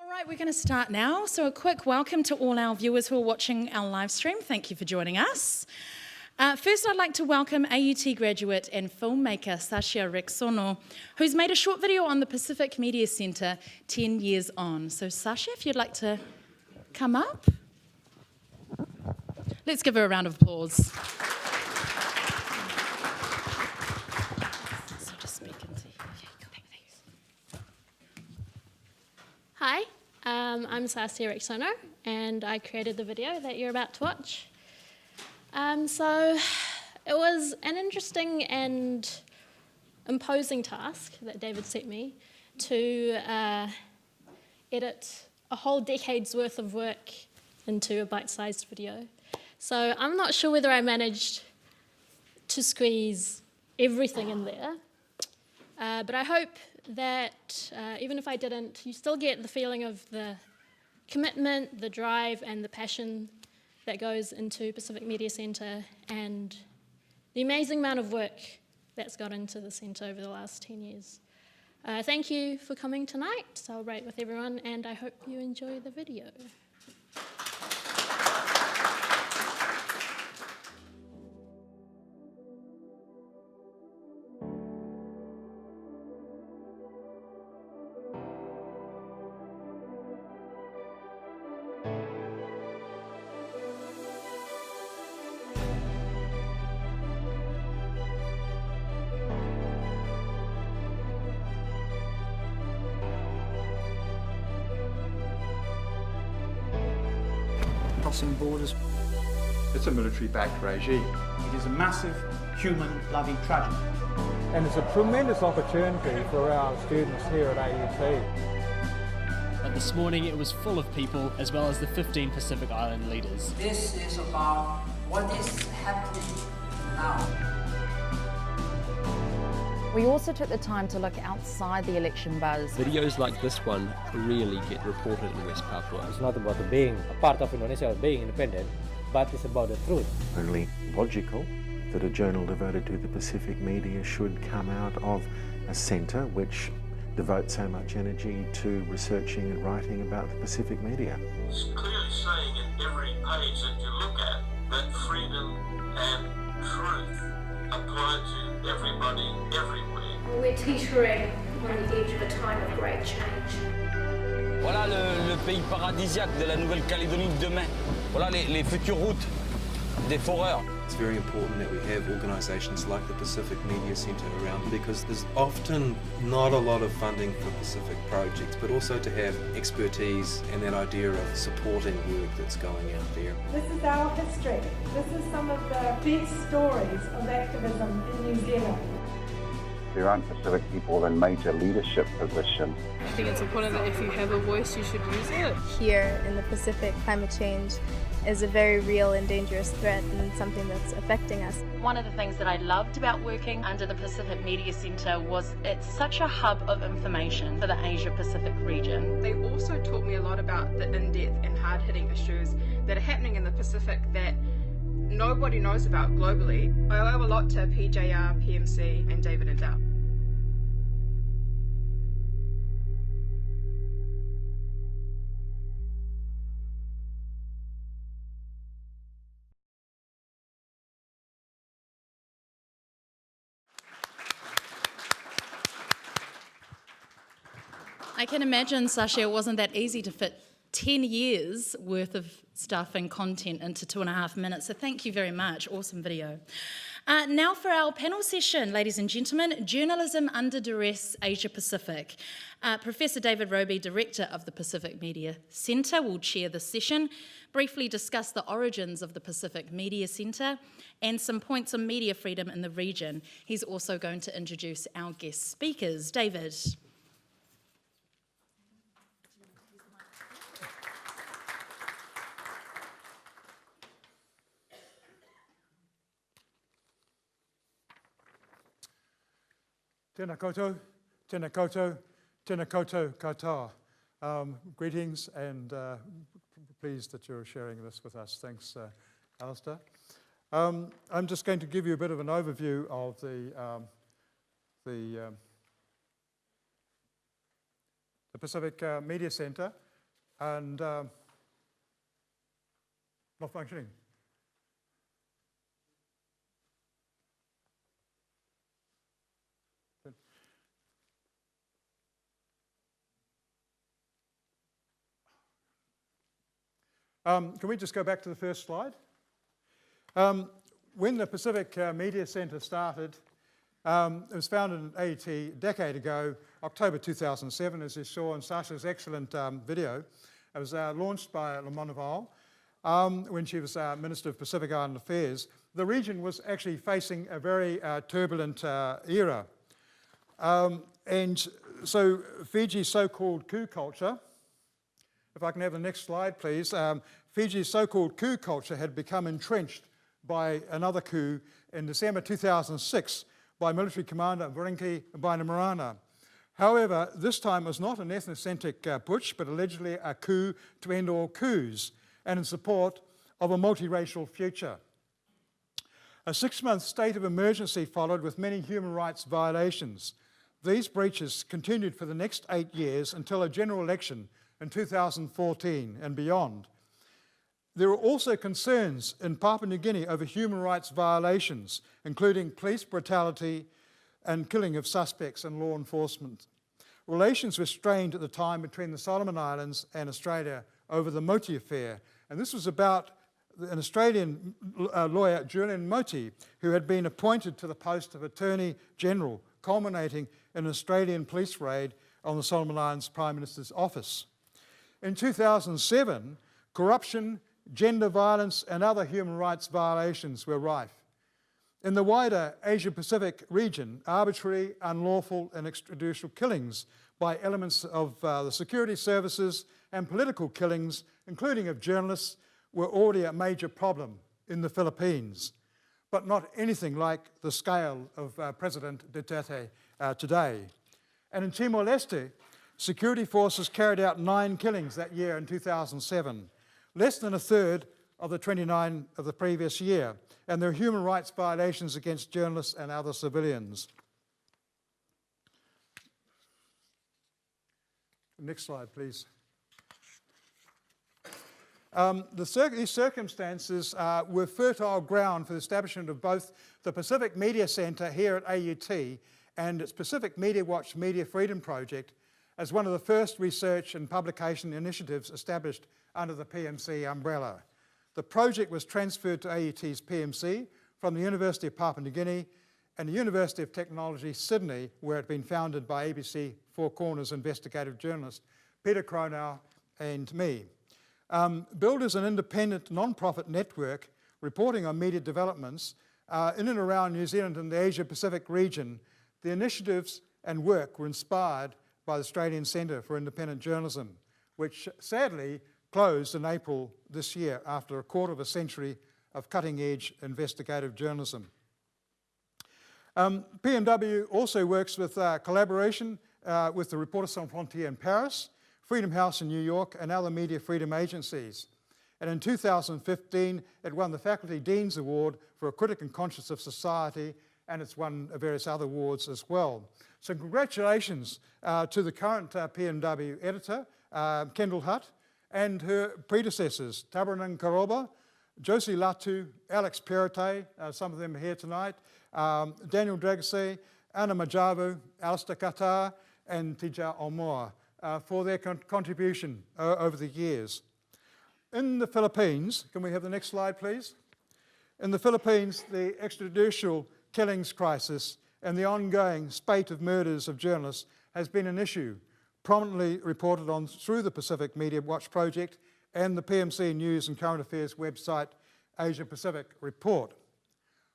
All right, we're going to start now. So a quick welcome to all our viewers who are watching our live stream. Thank you for joining us. First, I'd like to welcome AUT graduate and filmmaker Sasha Erickson, who's made a short video on the Pacific Media Center 10 years on. So Sasha, if you'd like to come up. Let's give her a round of applause. So just speak into here. Hi, I'm Sasha Erickson, and I created the video that you're about to watch. So it was an interesting and imposing task that David set me to edit a whole decade's worth of work into a bite-sized video. So I'm not sure whether I managed to squeeze everything in there, but I hope that even if I didn't, you still get the feeling of the commitment, the drive, and the passion that goes into Pacific Media Center and the amazing amount of work that's gone into the center over the last 10 years. Thank you for coming tonight to celebrate with everyone, and I hope you enjoy the video. Crossing borders. It's a military-backed regime. It is a massive human bloody tragedy. And it's a tremendous opportunity for our students here at AUT. But this morning it was full of people, as well as the 15 Pacific Island leaders. This is about what is happening now. We also took the time to look outside the election buzz. Videos like this one really get reported in West Papua. It's not about being a part of Indonesia or being independent, but it's about the truth. Only logical that a journal devoted to the Pacific media should come out of a centre which devotes so much energy to researching and writing about the Pacific media. It's clearly saying in every page that you look at that freedom and truth apply to everybody, everywhere. We're teetering on the edge of a time of great change. Voilà le pays paradisiaque de la Nouvelle-Calédonie de demain. Voilà les futures routes des foreurs. It's very important that we have organisations like the Pacific Media Centre around because there's often not a lot of funding for Pacific projects, but also to have expertise and that idea of supporting work that's going out there. This is our history. This is some of the best stories of activism in New Zealand. There aren't Pacific people in major leadership positions. I think it's important that if you have a voice, you should use it. Here in the Pacific, climate change is a very real and dangerous threat and something that's affecting us. One of the things that I loved about working under the Pacific Media Center was it's such a hub of information for the Asia-Pacific region. They also taught me a lot about the in-depth and hard-hitting issues that are happening in the Pacific that nobody knows about globally. I owe a lot to PJR, PMC and David and Dow. I can imagine, Sasha, it wasn't that easy to fit 10 years worth of stuff and content into 2.5 minutes, so thank you very much. Awesome video. Now for our panel session, ladies and gentlemen, Journalism Under Duress Asia Pacific. Professor David Roby, Director of the Pacific Media Center, will chair the session, briefly discuss the origins of the Pacific Media Center and some points on media freedom in the region. He's also going to introduce our guest speakers. David. Tēnā koutou, tēnā koutou, tēnā koutou katoa. Greetings and pleased that you're sharing this with us. Thanks, Alistair. I'm just going to give you a bit of an overview of the Pacific Media Center. and not functioning. Can we just go back to the first slide? When the Pacific Media Center started, it was founded in AET a decade ago, October 2007, as you saw in Sasha's excellent video. It was launched by Lamonaval when she was Minister of Pacific Island Affairs. The region was actually facing a very turbulent era. And so Fiji's so-called coup culture, if I can have the next slide, please. Fiji's so-called coup culture had become entrenched by another coup in December 2006 by military commander Varinki Bainimarama. However, this time it was not an ethnocentric putsch, but allegedly a coup to end all coups and in support of a multiracial future. A 6-month state of emergency followed with many human rights violations. These breaches continued for the next 8 years until a general election in 2014 and beyond. There were also concerns in Papua New Guinea over human rights violations, including police brutality and killing of suspects and law enforcement. Relations were strained at the time between the Solomon Islands and Australia over the Moti affair, and this was about an Australian lawyer, Julian Moti, who had been appointed to the post of Attorney General, culminating in an Australian police raid on the Solomon Islands Prime Minister's office. In 2007, corruption, gender violence and other human rights violations were rife. In the wider Asia-Pacific region, arbitrary, unlawful and extrajudicial killings by elements of the security services and political killings, including of journalists, were already a major problem in the Philippines, but not anything like the scale of President Duterte today. And in Timor-Leste, security forces carried out 9 killings that year in 2007, less than a third of the 29 of the previous year, and there are human rights violations against journalists and other civilians. Next slide, please. These circumstances were fertile ground for the establishment of both the Pacific Media Center here at AUT and its Pacific Media Watch Media Freedom Project as one of the first research and publication initiatives established under the PMC umbrella. The project was transferred to AUT's PMC from the University of Papua New Guinea and the University of Technology, Sydney, where it had been founded by ABC Four Corners investigative journalist Peter Cronau and me. Billed as an independent non-profit network reporting on media developments in and around New Zealand and the Asia-Pacific region, the initiatives and work were inspired by the Australian Centre for Independent Journalism, which sadly closed in April this year after a quarter of a century of cutting-edge investigative journalism. PMW also works with collaboration with the Reporters Sans Frontières in Paris, Freedom House in New York, and other media freedom agencies. And in 2015, it won the Faculty Dean's Award for a critic and conscience of society, and it's won various other awards as well. So congratulations to the current PMW editor, Kendall Hutt, and her predecessors, Tabarnan Karoba, Josie Latu, Alex Perrottet, some of them are here tonight, Daniel Dragase, Anna Majavu, Alistair Qatar, and Tija Omoa for their contribution over the years. In the Philippines, can we have the next slide, please? In the Philippines, the extrajudicial killings crisis and the ongoing spate of murders of journalists has been an issue prominently reported on through the Pacific Media Watch Project and the PMC News and Current Affairs website Asia Pacific Report.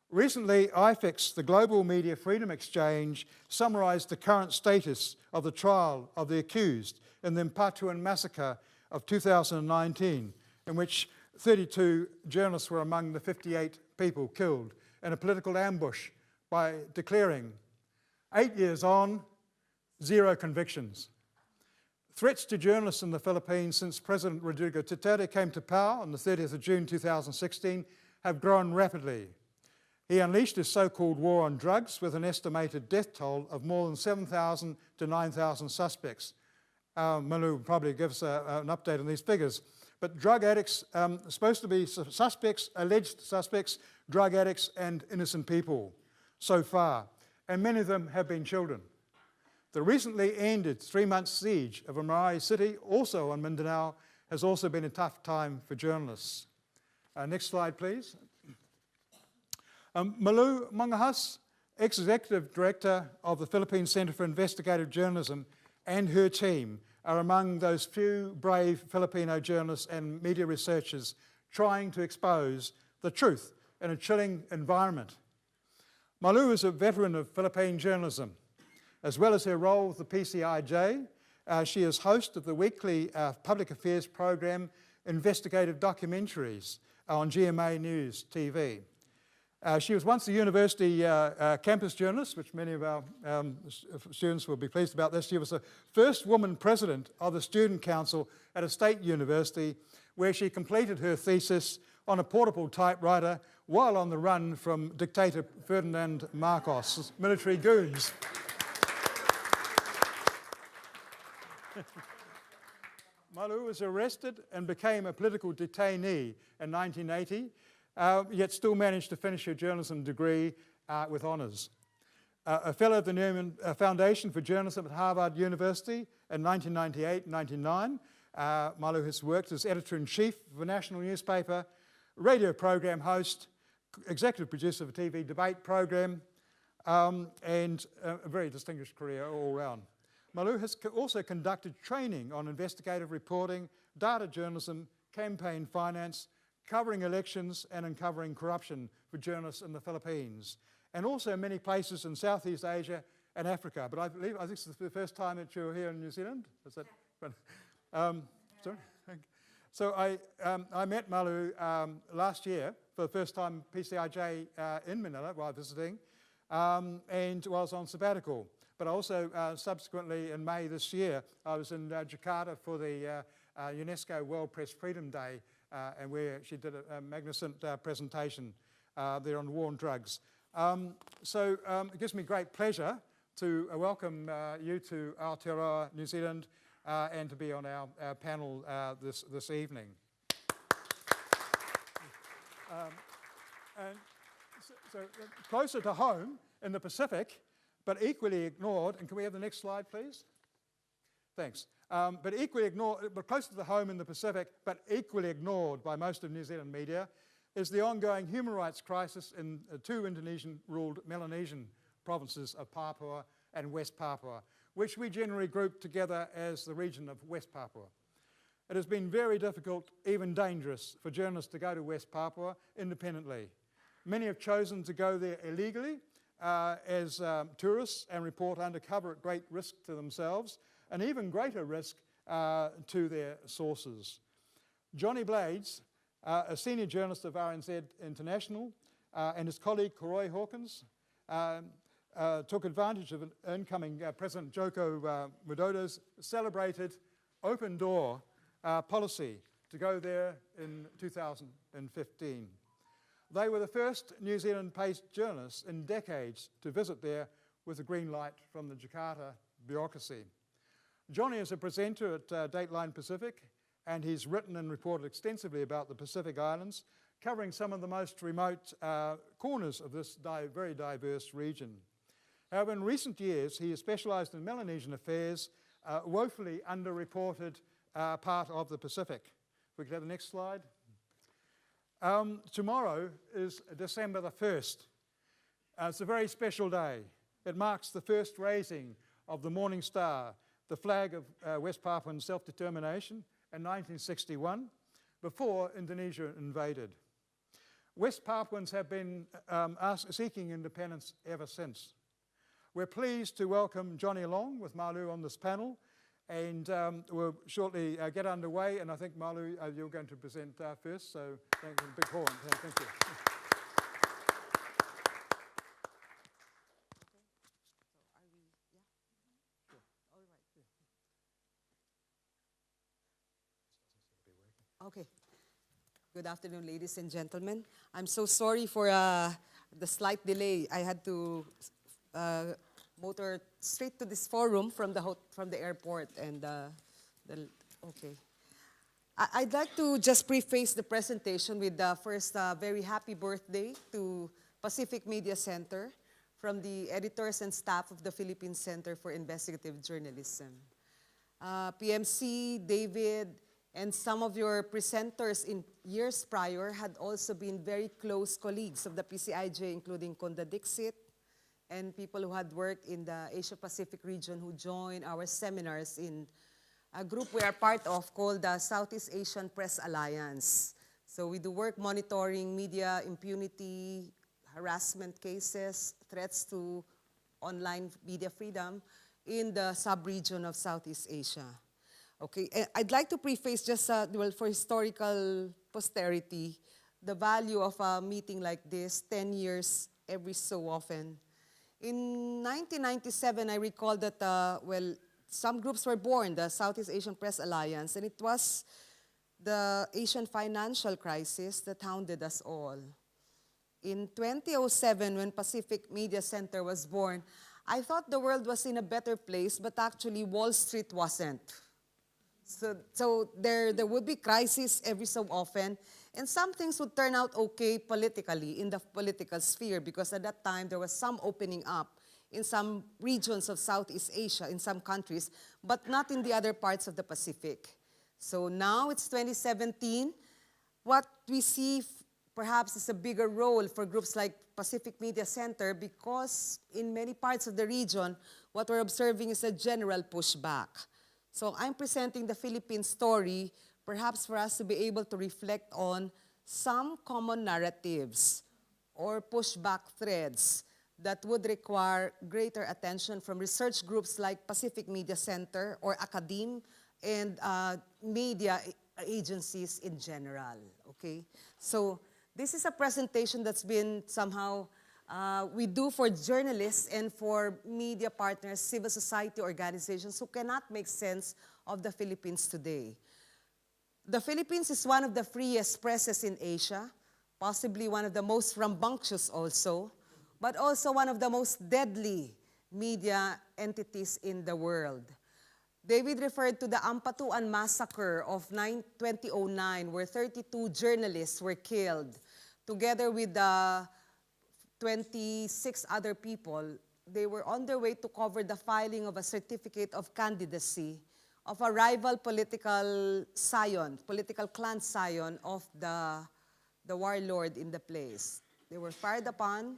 Recently, IFEX, the Global Media Freedom Exchange, summarised the current status of the trial of the accused in the Impatuan massacre of 2019, in which 32 journalists were among the 58 people killed in a political ambush by declaring, 8 years on, 0 convictions. Threats to journalists in the Philippines since President Rodrigo Duterte came to power on the 30th of June 2016 have grown rapidly. He unleashed his so-called war on drugs with an estimated death toll of more than 7,000 to 9,000 suspects. Malou probably gives an update on these figures. But drug addicts, supposed to be suspects, alleged suspects, drug addicts and innocent people so far. And many of them have been children. The recently ended 3-month siege of Marawi City, also on Mindanao, has also been a tough time for journalists. Next slide, please. Malou Mangahas, Executive Director of the Philippine Center for Investigative Journalism, and her team are among those few brave Filipino journalists and media researchers trying to expose the truth in a chilling environment. Malou is a veteran of Philippine journalism. As well as her role with the PCIJ, she is host of the weekly public affairs program Investigative Documentaries on GMA News TV. She was once a university campus journalist, which many of our students will be pleased about this. She was the first woman president of the Student Council at a state university, where she completed her thesis on a portable typewriter while on the run from dictator Ferdinand Marcos' military goons. Malou was arrested and became a political detainee in 1980, yet still managed to finish her journalism degree with honours. A fellow of the Newman Foundation for Journalism at Harvard University in 1998-99, Malou has worked as editor-in-chief of a national newspaper, radio program host, executive producer of a TV debate program, and a very distinguished career all round. Malou has also conducted training on investigative reporting, data journalism, campaign finance, covering elections and uncovering corruption for journalists in the Philippines, and also many places in Southeast Asia and Africa. But I think this is the first time that you're here in New Zealand. Is that? Sorry. So I met Malou last year for the first time PCIJ in Manila while visiting, and was on sabbatical. But also subsequently in May this year, I was in Jakarta for the UNESCO World Press Freedom Day, and where she did a magnificent presentation there on war and drugs. So it gives me great pleasure to welcome you to Aotearoa, New Zealand, and to be on our panel this evening. And so closer to home in the Pacific, but equally ignored, and can we have the next slide, please? Thanks. But equally ignored, but closer to the home in the Pacific, but equally ignored by most of New Zealand media, is the ongoing human rights crisis in two Indonesian-ruled Melanesian provinces of Papua and West Papua, which we generally group together as the region of West Papua. It has been very difficult, even dangerous, for journalists to go to West Papua independently. Many have chosen to go there illegally, as tourists and report undercover at great risk to themselves and even greater risk to their sources. Johnny Blades, a senior journalist of RNZ International, and his colleague Koroi Hawkins took advantage of an incoming President Joko Widodo's celebrated open door policy to go there in 2015. They were the first New Zealand-based journalists in decades to visit there with a green light from the Jakarta bureaucracy. Johnny is a presenter at Dateline Pacific, and he's written and reported extensively about the Pacific Islands, covering some of the most remote corners of this very diverse region. However, in recent years, he has specialised in Melanesian affairs, woefully underreported part of the Pacific. If we could have the next slide. Tomorrow is December the 1st. It's a very special day. It marks the first raising of the Morning Star, the flag of West Papuan self-determination in 1961, before Indonesia invaded. West Papuans have been seeking independence ever since. We're pleased to welcome Johnny along with Malou on this panel, and we'll shortly get underway, and I think, Malou, you're going to present first, so thank you, big horn. Thank you. Okay. Good afternoon, ladies and gentlemen. I'm so sorry for the slight delay. I had to motor straight to this forum from the airport, and Okay. I'd like to just preface the presentation with the first very happy birthday to Pacific Media Center from the editors and staff of the Philippine Center for Investigative Journalism. PMC, David, and some of your presenters in years prior had also been very close colleagues of the PCIJ, including Konda Dixit, and people who had worked in the Asia-Pacific region who joined our seminars in a group we are part of called the Southeast Asian Press Alliance. So we do work monitoring media impunity, harassment cases, threats to online media freedom in the sub-region of Southeast Asia. Okay, I'd like to preface just, well, for historical posterity, the value of a meeting like this, 10 years every so often. In 1997, I recall that, well, some groups were born, the Southeast Asian Press Alliance, and it was the Asian financial crisis that hounded us all. In 2007, when Pacific Media Center was born, I thought the world was in a better place, but actually Wall Street wasn't. So there would be crises every so often, and some things would turn out okay politically in the political sphere, because at that time there was some opening up in some regions of Southeast Asia, in some countries, but not in the other parts of the Pacific. So now it's 2017. What we see perhaps is a bigger role for groups like Pacific Media Center, because in many parts of the region, what we're observing is a general pushback. So I'm presenting the Philippine story, perhaps for us to be able to reflect on some common narratives or pushback threads that would require greater attention from research groups like Pacific Media Center or academe and media agencies in general, okay? So this is a presentation that's been somehow, we do for journalists and for media partners, civil society organizations who cannot make sense of the Philippines today. The Philippines is one of the freest presses in Asia, possibly one of the most rambunctious also, but also one of the most deadly media entities in the world. David referred to the Ampatuan massacre of 2009, where 32 journalists were killed. Together with 26 other people, they were on their way to cover the filing of a certificate of candidacy of a rival political scion, political clan scion of the warlord in the place. They were fired upon.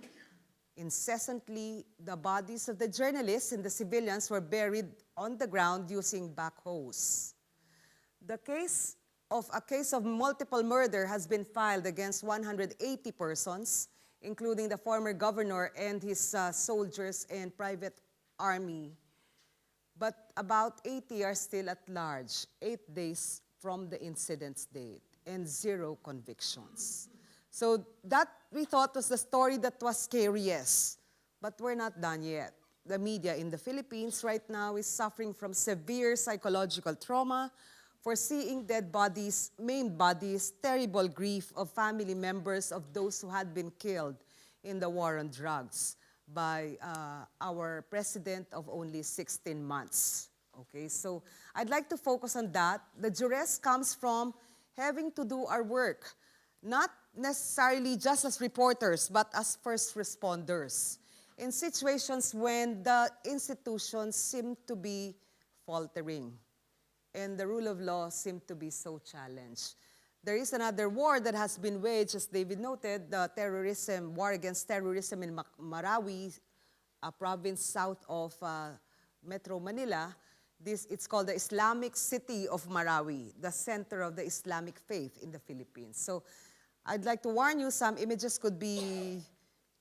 Incessantly, the bodies of the journalists and the civilians were buried on the ground using backhoes. A case of multiple murder has been filed against 180 persons, including the former governor and his soldiers and private army. But about 80 are still at large, 8 days from the incident's date, and 0 convictions. So that, we thought, was the story that was scariest. But we're not done yet. The media in the Philippines right now is suffering from severe psychological trauma for seeing dead bodies, maimed bodies, terrible grief of family members of those who had been killed in the war on drugs by our president of only 16 months. Okay, so I'd like to focus on that. The duress comes from having to do our work, not necessarily just as reporters, but as first responders, in situations when the institutions seem to be faltering and the rule of law seemed to be so challenged. There is another war that has been waged, as David noted, the terrorism, war against terrorism in Marawi, a province south of Metro Manila. It's called the Islamic City of Marawi, the center of the Islamic faith in the Philippines. So I'd like to warn you, some images could be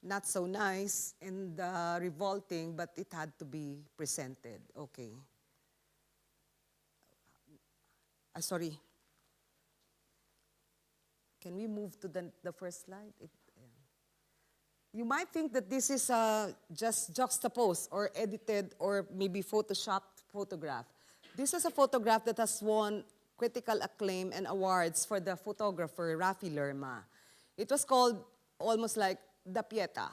not so nice and revolting, but it had to be presented. Okay. Sorry. Can we move to the first slide? You might think that this is just juxtaposed or edited or maybe photoshopped photograph. This is a photograph that has won critical acclaim and awards for the photographer Rafi Lerma. It was called almost like the Pieta,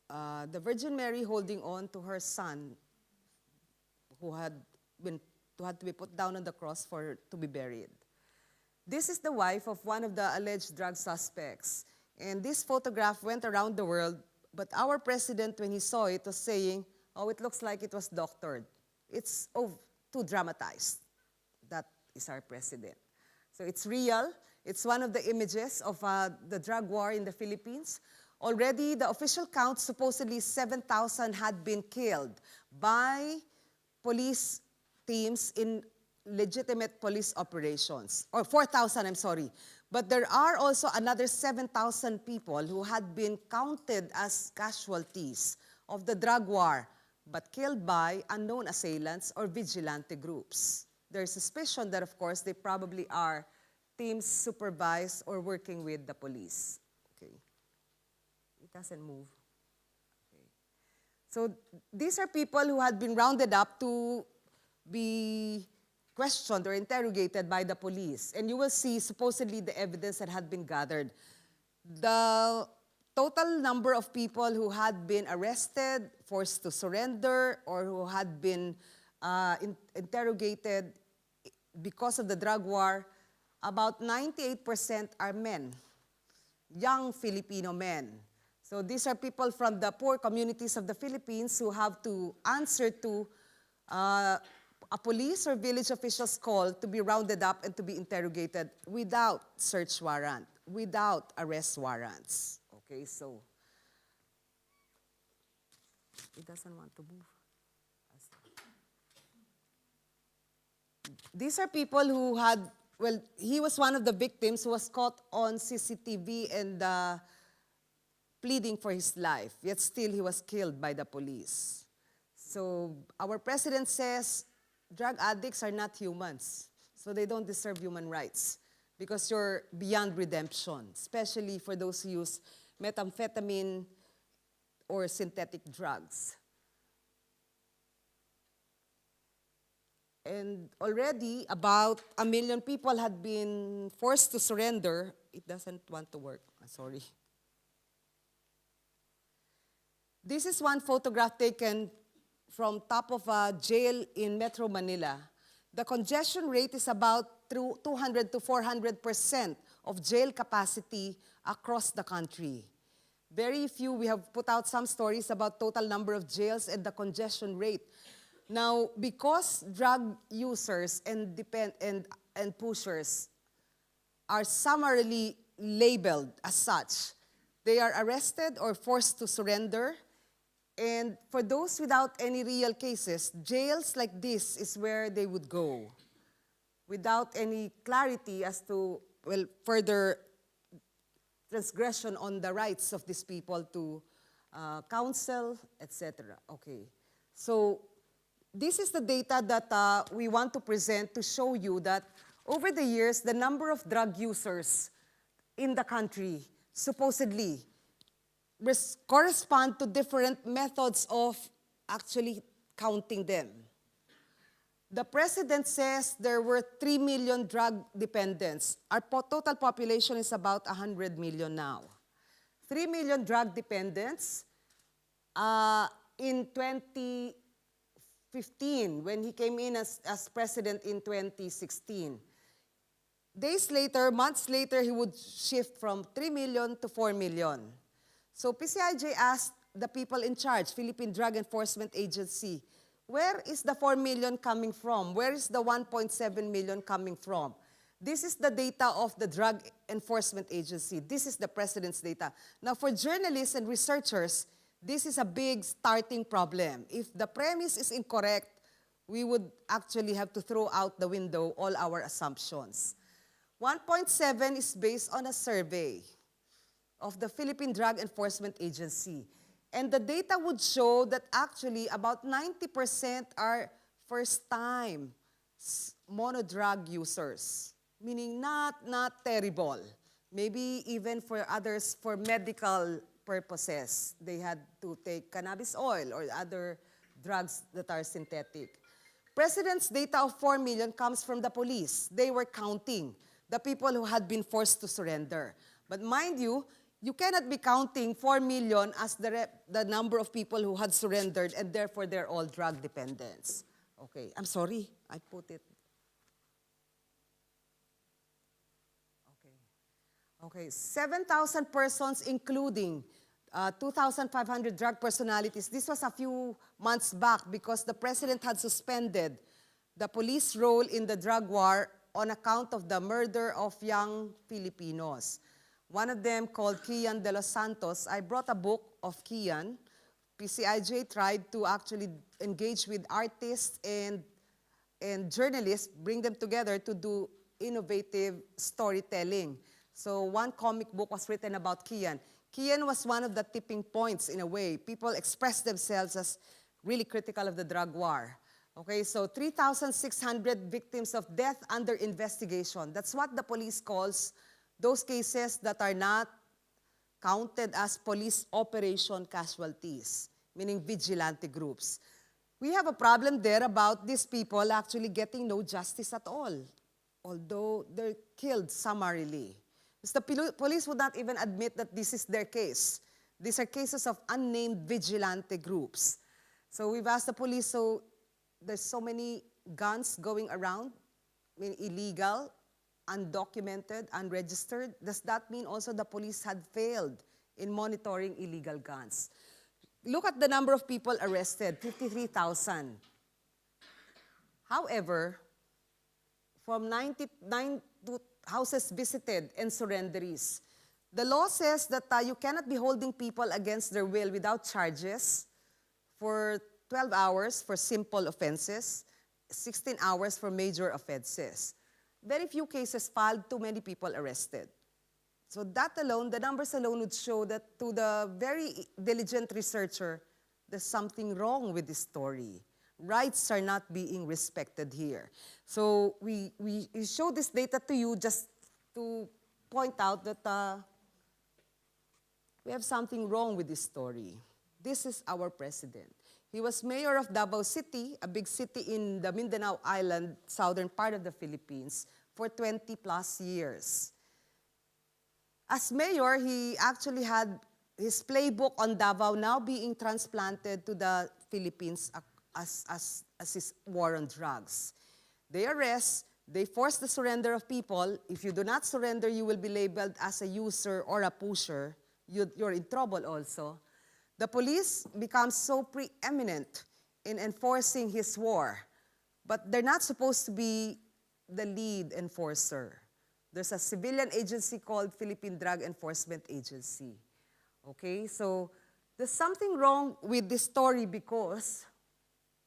the Virgin Mary holding on to her son who had been had to be put down on the cross to be buried. This is the wife of one of the alleged drug suspects. And this photograph went around the world, but our president, when he saw it, was saying, oh, it looks like it was doctored. It's too dramatized. That is our president. So it's real. It's one of the images of the drug war in the Philippines. Already, the official count, supposedly 7,000 had been killed by police teams in legitimate police operations, or 4,000, I'm sorry. But there are also another 7,000 people who had been counted as casualties of the drug war, but killed by unknown assailants or vigilante groups. There's suspicion that, of course, they probably are teams supervised or working with the police. Okay. It doesn't move. Okay. So these are people who had been rounded up to be questioned or interrogated by the police. And you will see supposedly the evidence that had been gathered. The total number of people who had been arrested, forced to surrender, or who had been interrogated because of the drug war, about 98% are men, young Filipino men. So these are people from the poor communities of the Philippines who have to answer to a police or village official's call to be rounded up and to be interrogated without search warrant, without arrest warrants. Okay, so it doesn't want to move. These are people who had, well, he was one of the victims who was caught on CCTV and pleading for his life, yet still he was killed by the police. So our president says drug addicts are not humans, so they don't deserve human rights because you're beyond redemption, especially for those who use methamphetamine or synthetic drugs. And already about 1 million people had been forced to surrender. It doesn't want to work, sorry. This is one photograph taken from top of a jail in Metro Manila. The congestion rate is about 200 to 400% of jail capacity across the country. Very few, we have put out some stories about total number of jails and the congestion rate. Now, because drug users and pushers are summarily labeled as such, they are arrested or forced to surrender. And for those without any real cases, jails like this is where they would go without any clarity as to, well, further transgression on the rights of these people to counsel, etc. Okay, so this is the data that we want to present to show you that over the years, the number of drug users in the country supposedly correspond to different methods of actually counting them. The president says there were 3 million drug dependents. Our total population is about 100 million now. 3 million drug dependents in 2015, when he came in as president in 2016. Days later, months later, he would shift from 3 million to 4 million. So PCIJ asked the people in charge, Philippine Drug Enforcement Agency, where is the 4 million coming from? Where is the 1.7 million coming from? This is the data of the Drug Enforcement Agency. This is the president's data. Now, for journalists and researchers, this is a big starting problem. If the premise is incorrect, we would actually have to throw out the window all our assumptions. 1.7 is based on a survey of the Philippine Drug Enforcement Agency. And the data would show that actually about 90% are first-time monodrug users, meaning not terrible. Maybe even for others, for medical purposes, they had to take cannabis oil or other drugs that are synthetic. President's data of 4 million comes from the police. They were counting the people who had been forced to surrender. But mind you, you cannot be counting 4 million as the number of people who had surrendered and therefore they're all drug dependents. Okay, I'm sorry, I put it. Okay, 7,000 persons, including 2,500 drug personalities. This was a few months back because the president had suspended the police role in the drug war on account of the murder of young Filipinos. One of them, called Kian de los Santos, I brought a book of Kian. PCIJ tried to actually engage with artists and journalists, bring them together to do innovative storytelling. So one comic book was written about Kian. Kian was one of the tipping points in a way. People expressed themselves as really critical of the drug war. Okay, so 3,600 victims of death under investigation. That's what the police calls those cases that are not counted as police operation casualties, meaning vigilante groups. We have a problem there about these people actually getting no justice at all, although they're killed summarily. The police would not even admit that this is their case. These are cases of unnamed vigilante groups. So we've asked the police, so there's so many guns going around, I mean, illegal, undocumented, unregistered. Does that mean also the police had failed in monitoring illegal guns? Look at the number of people arrested, 53,000. However, from 99 to houses visited and surrenderies, the law says that you cannot be holding people against their will without charges for 12 hours for simple offenses, 16 hours for major offenses. Very few cases filed, too many people arrested. So that alone, the numbers alone would show that to the very diligent researcher, there's something wrong with this story. Rights are not being respected here. So we show this data to you just to point out that we have something wrong with this story. This is our president. He was mayor of Davao City, a big city in the Mindanao Island, southern part of the Philippines, for 20 plus years. As mayor, he actually had his playbook on Davao now being transplanted to the Philippines as his war on drugs. They arrest, they force the surrender of people. If you do not surrender, you will be labeled as a user or a pusher. You're in trouble also. The police becomes so preeminent in enforcing his war, but they're not supposed to be the lead enforcer. There's a civilian agency called Philippine Drug Enforcement Agency. Okay, so there's something wrong with this story because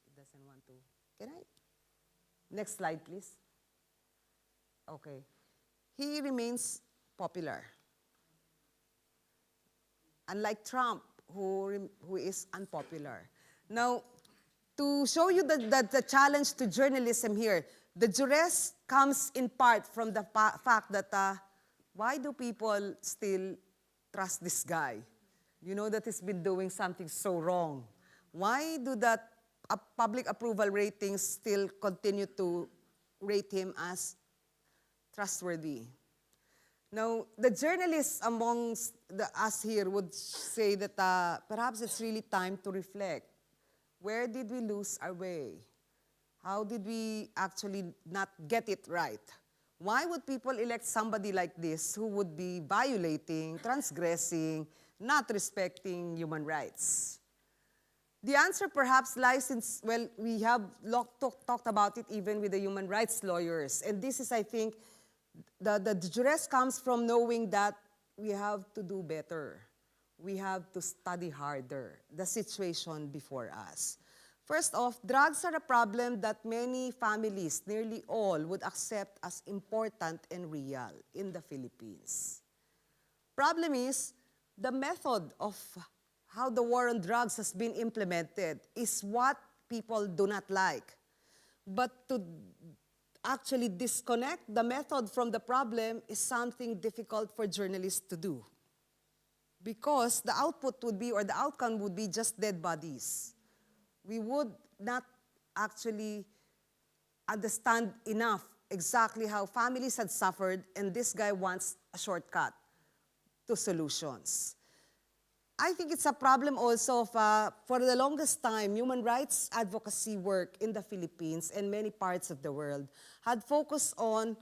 it doesn't want to. Can I? Next slide, please. Okay. He remains popular. Unlike Trump, who is unpopular. Now, to show you the challenge to journalism here, the duress comes in part from the fact that why do people still trust this guy? You know that he's been doing something so wrong. Why do that public approval ratings still continue to rate him as trustworthy? Now, the journalists amongst us here would say that perhaps it's really time to reflect. Where did we lose our way? How did we actually not get it right? Why would people elect somebody like this who would be violating, transgressing, not respecting human rights? The answer perhaps lies in, well, we have talked about it even with the human rights lawyers. And this is, I think, the duress comes from knowing that we have to do better. We have to study harder the situation before us. First off, drugs are a problem that many families, nearly all, would accept as important and real in the Philippines. Problem is, the method of how the war on drugs has been implemented is what people do not like. But to actually disconnect the method from the problem is something difficult for journalists to do. Because the output would be, or the outcome would be just dead bodies. We would not actually understand enough exactly how families had suffered, and this guy wants a shortcut to solutions. I think it's a problem also of, for the longest time, human rights advocacy work in the Philippines and many parts of the world had focused on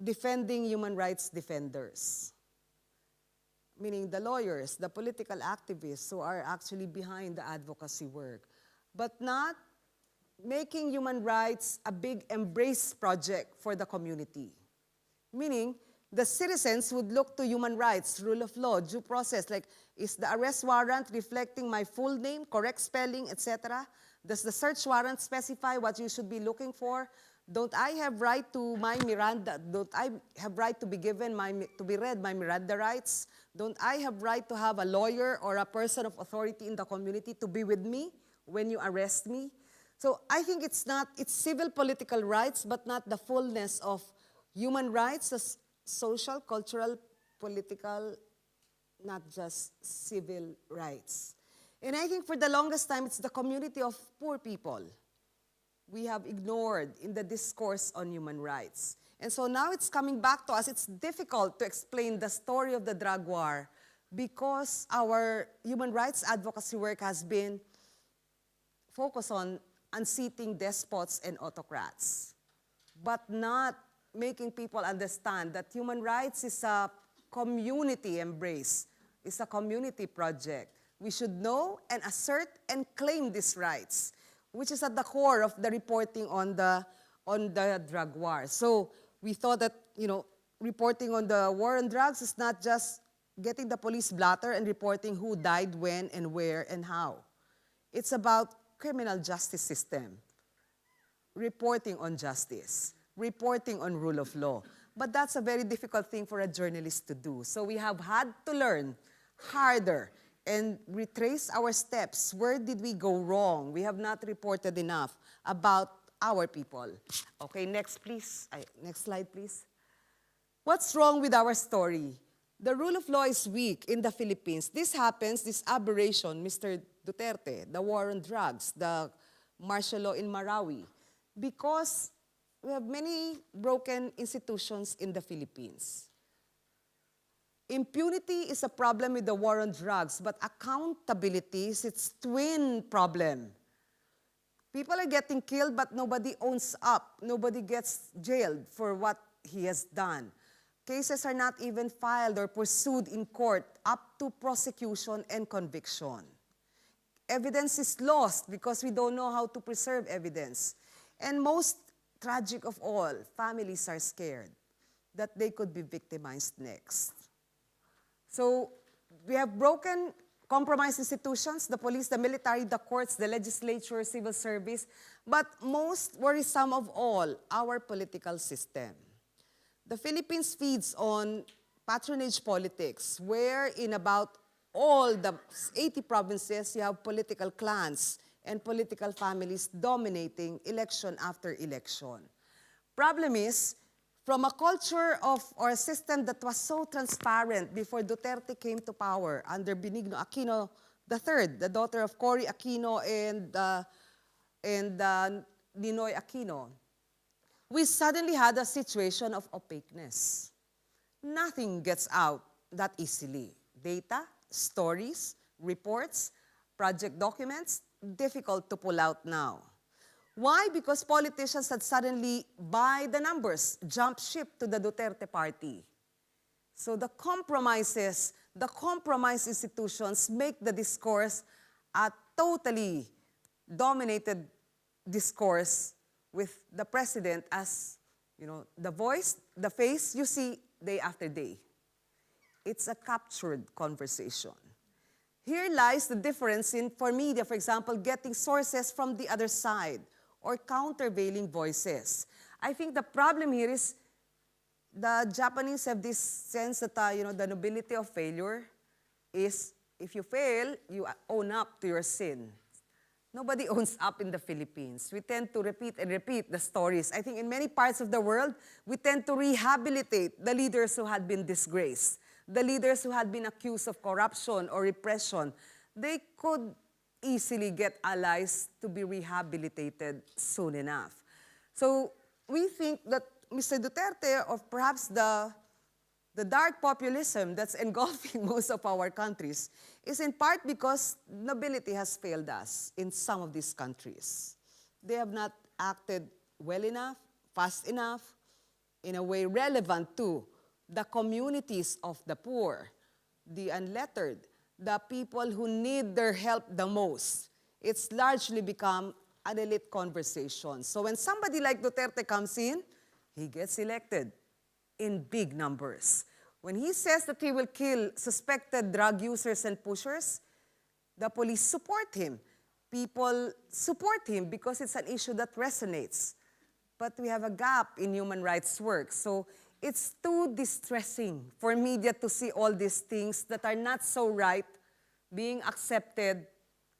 defending human rights defenders, meaning the lawyers, the political activists who are actually behind the advocacy work, but not making human rights a big embrace project for the community, meaning the citizens would look to human rights, rule of law, due process, like, is the arrest warrant reflecting my full name, correct spelling, etc.? Does the search warrant specify what you should be looking for? Don't I have right to my Miranda? Don't I have right to be given to be read my Miranda rights? Don't I have right to have a lawyer or a person of authority in the community to be with me when you arrest me? So I think it's civil political rights, but not the fullness of human rights as social, cultural, political, not just civil rights. And I think for the longest time, it's the community of poor people we have ignored in the discourse on human rights. And so now it's coming back to us. It's difficult to explain the story of the drug war because our human rights advocacy work has been focused on unseating despots and autocrats, but not making people understand that human rights is a community embrace, is a community project. We should know and assert and claim these rights, which is at the core of the reporting on the drug war. So we thought that, reporting on the war on drugs is not just getting the police blotter and reporting who died when and where and how. It's about criminal justice system, reporting on justice, reporting on rule of law. But that's a very difficult thing for a journalist to do. So we have had to learn harder and retrace our steps. Where did we go wrong? We have not reported enough about our people. Okay, next please. Next slide, please. What's wrong with our story? The rule of law is weak in the Philippines. This happens, this aberration, Mr. Duterte, the war on drugs, the martial law in Marawi, because we have many broken institutions in the Philippines. Impunity is a problem with the war on drugs, but accountability is its twin problem. People are getting killed, but nobody owns up. Nobody gets jailed for what he has done. Cases are not even filed or pursued in court up to prosecution and conviction. Evidence is lost because we don't know how to preserve evidence. And most tragic of all, families are scared that they could be victimized next. So we have broken, compromised institutions, the police, the military, the courts, the legislature, civil service, but most worrisome of all, our political system. The Philippines feeds on patronage politics, where in about all the 80 provinces, you have political clans and political families dominating election after election. Problem is, from a culture of, or a system that was so transparent before Duterte came to power under Benigno Aquino III, the daughter of Cory Aquino and Ninoy Aquino, we suddenly had a situation of opaqueness. Nothing gets out that easily. Data, stories, reports, project documents, difficult to pull out now. Why? Because politicians had suddenly, by the numbers, jumped ship to the Duterte party. So the compromised institutions make the discourse a totally dominated discourse with the president as, the voice, the face you see day after day. It's a captured conversation. Here lies the difference in, for media, for example, getting sources from the other side or countervailing voices. I think the problem here is the Japanese have this sense that, the nobility of failure is if you fail, you own up to your sin. Nobody owns up in the Philippines. We tend to repeat and repeat the stories. I think in many parts of the world, we tend to rehabilitate the leaders who had been disgraced, the leaders who had been accused of corruption or repression. They could easily get allies to be rehabilitated soon enough. So we think that Mr. Duterte, or perhaps the the dark populism that's engulfing most of our countries is in part because nobility has failed us in some of these countries. They have not acted well enough, fast enough, in a way relevant to the communities of the poor, the unlettered, the people who need their help the most. It's largely become an elite conversation. So when somebody like Duterte comes in, he gets elected in big numbers. When he says that he will kill suspected drug users and pushers, the police support him. People support him because it's an issue that resonates. But we have a gap in human rights work. So it's too distressing for media to see all these things that are not so right being accepted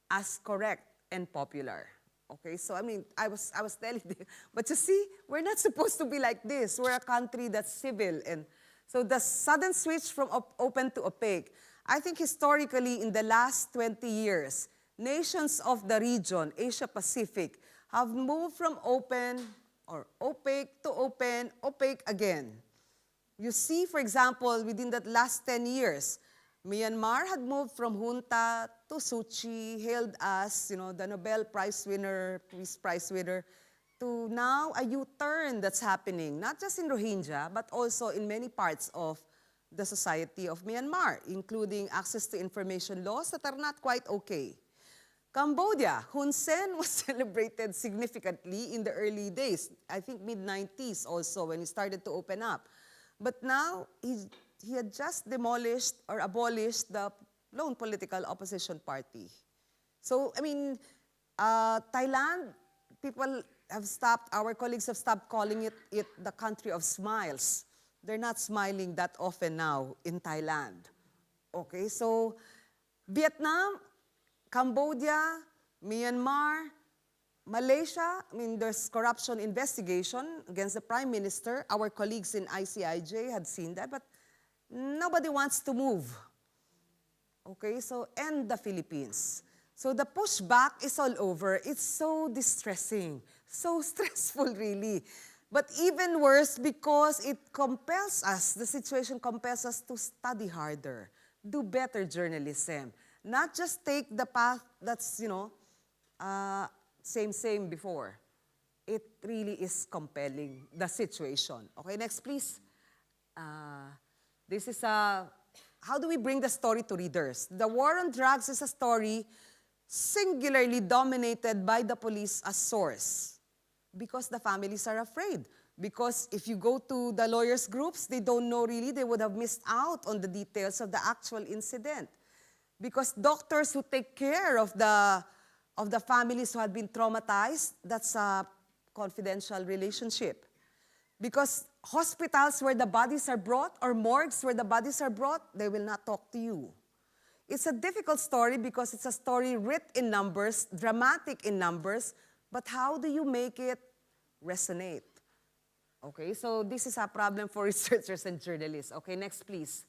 as correct and popular. Okay, so I mean, I was telling you, but you see, we're not supposed to be like this. We're a country that's civil. And so the sudden switch from open to opaque, I think historically in the last 20 years, nations of the region, Asia Pacific, have moved from open or opaque to open, opaque again. You see, for example, within the last 10 years, Myanmar had moved from junta to Suu Kyi, hailed as, the Nobel Prize winner, Peace Prize winner, to now a U-turn that's happening, not just in Rohingya, but also in many parts of the society of Myanmar, including access to information laws that are not quite okay. Cambodia, Hun Sen was celebrated significantly in the early days, I think mid-90s also, when he started to open up. But now, he had just demolished or abolished the lone political opposition party. So, I mean, Thailand, people have stopped, our colleagues have stopped calling it the country of smiles. They're not smiling that often now in Thailand. Okay, so Vietnam, Cambodia, Myanmar, Malaysia, I mean, there's corruption investigation against the Prime Minister. Our colleagues in ICIJ had seen that, but nobody wants to move. Okay, so, and the Philippines. So the pushback is all over. It's so distressing, so stressful really. But even worse because it compels us, the situation compels us to study harder, do better journalism, not just take the path that's, same before. It really is compelling, the situation. Okay, next please. This is how do we bring the story to readers? The war on drugs is a story singularly dominated by the police as source because the families are afraid. Because if you go to the lawyers' groups, they don't know really, they would have missed out on the details of the actual incident. Because doctors who take care of the families who had been traumatized, that's a confidential relationship. Because hospitals where the bodies are brought or morgues where the bodies are brought, they will not talk to you. It's a difficult story because it's a story writ in numbers, dramatic in numbers, but how do you make it resonate? Okay, so this is a problem for researchers and journalists. Okay, next please.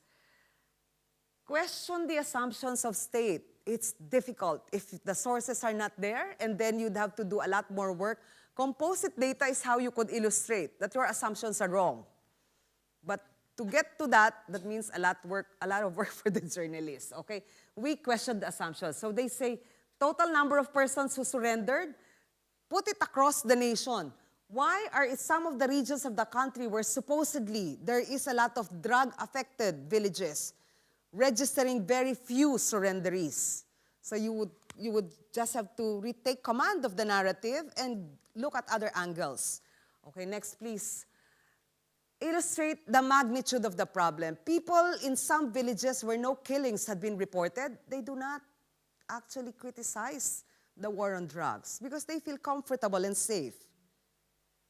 Question the assumptions of state. It's difficult if the sources are not there, and then you'd have to do a lot more work. Composite data is how you could illustrate that your assumptions are wrong. But to get to that, that means a lot of work for the journalists, okay? We question the assumptions. So they say, total number of persons who surrendered, put it across the nation. Why are some of the regions of the country where supposedly there is a lot of drug-affected villages registering very few surrenderies? So you would just have to retake command of the narrative and look at other angles. Okay, next please. Illustrate the magnitude of the problem. People in some villages where no killings had been reported, they do not actually criticize the war on drugs because they feel comfortable and safe.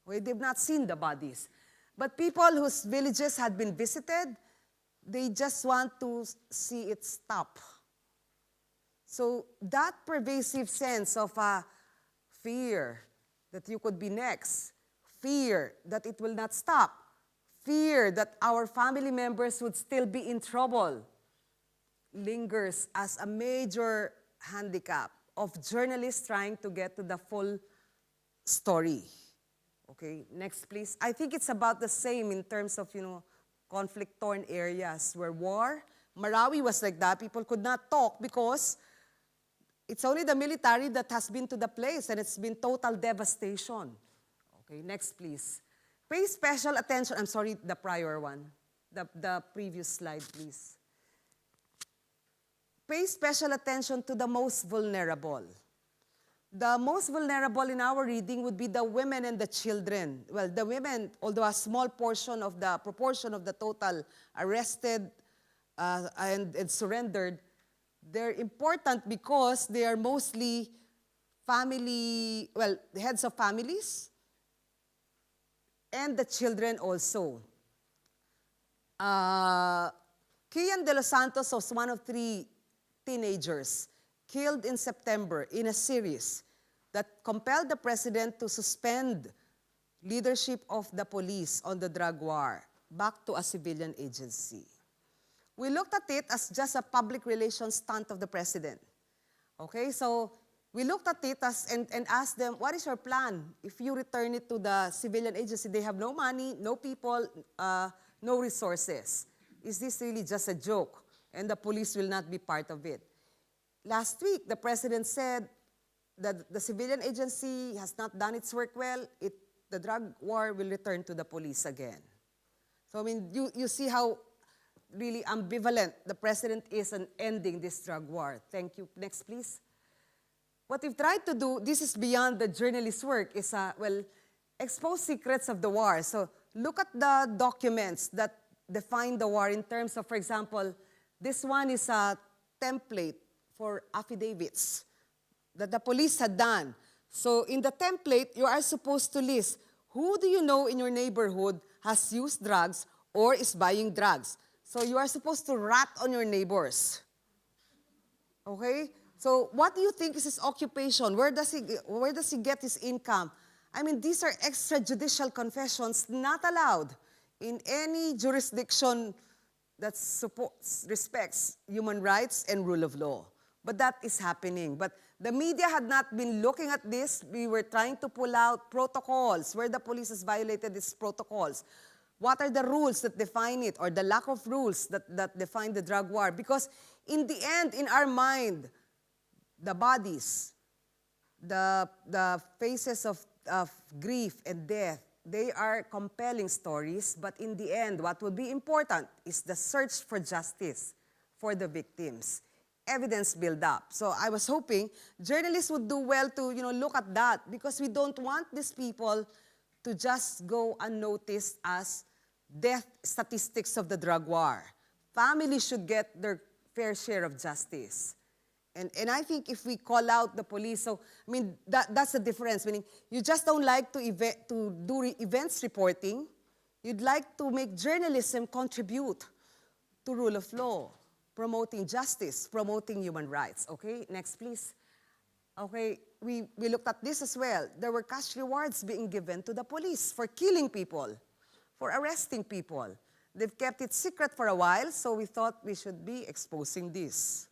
Okay, they've not seen the bodies. But people whose villages had been visited, they just want to see it stop. So that pervasive sense of fear that you could be next, fear that it will not stop, fear that our family members would still be in trouble, lingers as a major handicap of journalists trying to get to the full story. Okay, next please. I think it's about the same in terms of, conflict-torn areas where war, Marawi was like that, people could not talk because it's only the military that has been to the place and it's been total devastation. Okay, next please. Pay special attention, I'm sorry, the prior one, the previous slide please. Pay special attention to the most vulnerable. The most vulnerable in our reading would be the women and the children. Well, the women, although a small proportion of the total arrested and surrendered, they're important because they are mostly family, well, the heads of families, and the children also. Kian de los Santos was one of 3 teenagers killed in September in a series that compelled the president to suspend leadership of the police on the drug war back to a civilian agency. We looked at it as just a public relations stunt of the president. Okay, so we looked at it as, and asked them, what is your plan? If you return it to the civilian agency, they have no money, no people, no resources. Is this really just a joke? And the police will not be part of it. Last week, the president said that the civilian agency has not done its work well. The drug war will return to the police again. So, I mean, you see how really ambivalent the president is in ending this drug war. Thank you. Next, please. What we've tried to do, this is beyond the journalist's work, is, well, expose secrets of the war. So look at the documents that define the war in terms of, for example, this one is a template for affidavits that the police had done. So in the template, you are supposed to list who do you know in your neighborhood has used drugs or is buying drugs. So you are supposed to rat on your neighbors. Okay? So what do you think is his occupation? Where does he get his income? I mean, these are extrajudicial confessions not allowed in any jurisdiction that respects human rights and rule of law. But that is happening. But the media had not been looking at this. We were trying to pull out protocols where the police has violated these protocols. What are the rules that define it, or the lack of rules that define the drug war? Because in the end, in our mind, the bodies, the faces of grief and death, they are compelling stories, but in the end, what would be important is the search for justice for the victims. Evidence build up. So I was hoping journalists would do well to look at that, because we don't want these people to just go unnoticed as death statistics of the drug war. Families should get their fair share of justice. And I think if we call out the police, so I mean that's the difference. Meaning you just don't like to do events reporting. You'd like to make journalism contribute to rule of law, promoting justice, promoting human rights. Okay, next please. Okay, we looked at this as well. There were cash rewards being given to the police for killing people, for arresting people. They've kept it secret for a while, so we thought we should be exposing this.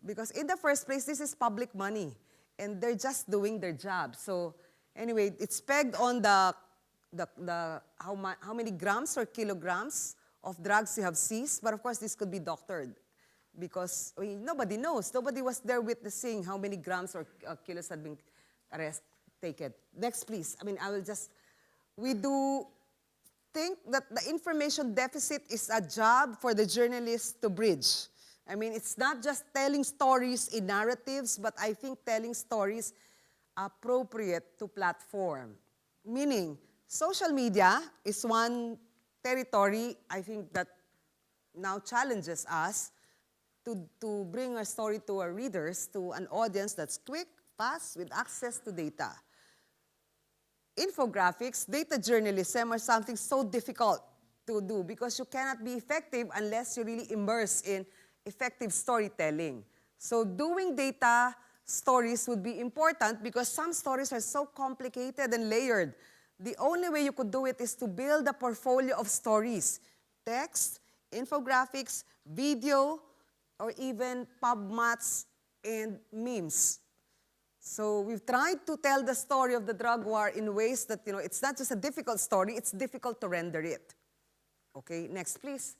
Because in the first place, this is public money, and they're just doing their job. So anyway, it's pegged on how many grams or kilograms of drugs you have seized, but of course this could be doctored, because nobody knows. Nobody was there witnessing how many grams or kilos had been taken. Next, please. I mean, we do think that the information deficit is a job for the journalists to bridge. I mean, it's not just telling stories in narratives, but I think telling stories appropriate to platform. Meaning, social media is one territory, I think, that now challenges us to bring our story to our readers, to an audience that's quick, fast, with access to data. Infographics, data journalism are something so difficult to do because you cannot be effective unless you really immerse in effective storytelling. So doing data stories would be important because some stories are so complicated and layered. The only way you could do it is to build a portfolio of stories, text, infographics, video, or even PubMats and memes. So we've tried to tell the story of the drug war in ways that, it's not just a difficult story, it's difficult to render it. Okay, next please.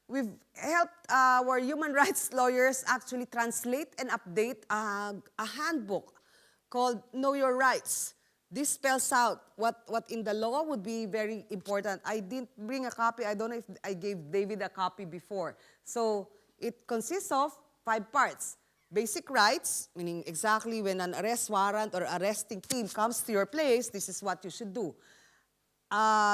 We've helped our human rights lawyers actually translate and update a handbook called Know Your Rights. This spells out what in the law would be very important. I didn't bring a copy. I don't know if I gave David a copy before. So it consists of 5 parts. Basic rights, meaning exactly when an arrest warrant or arresting team comes to your place, this is what you should do.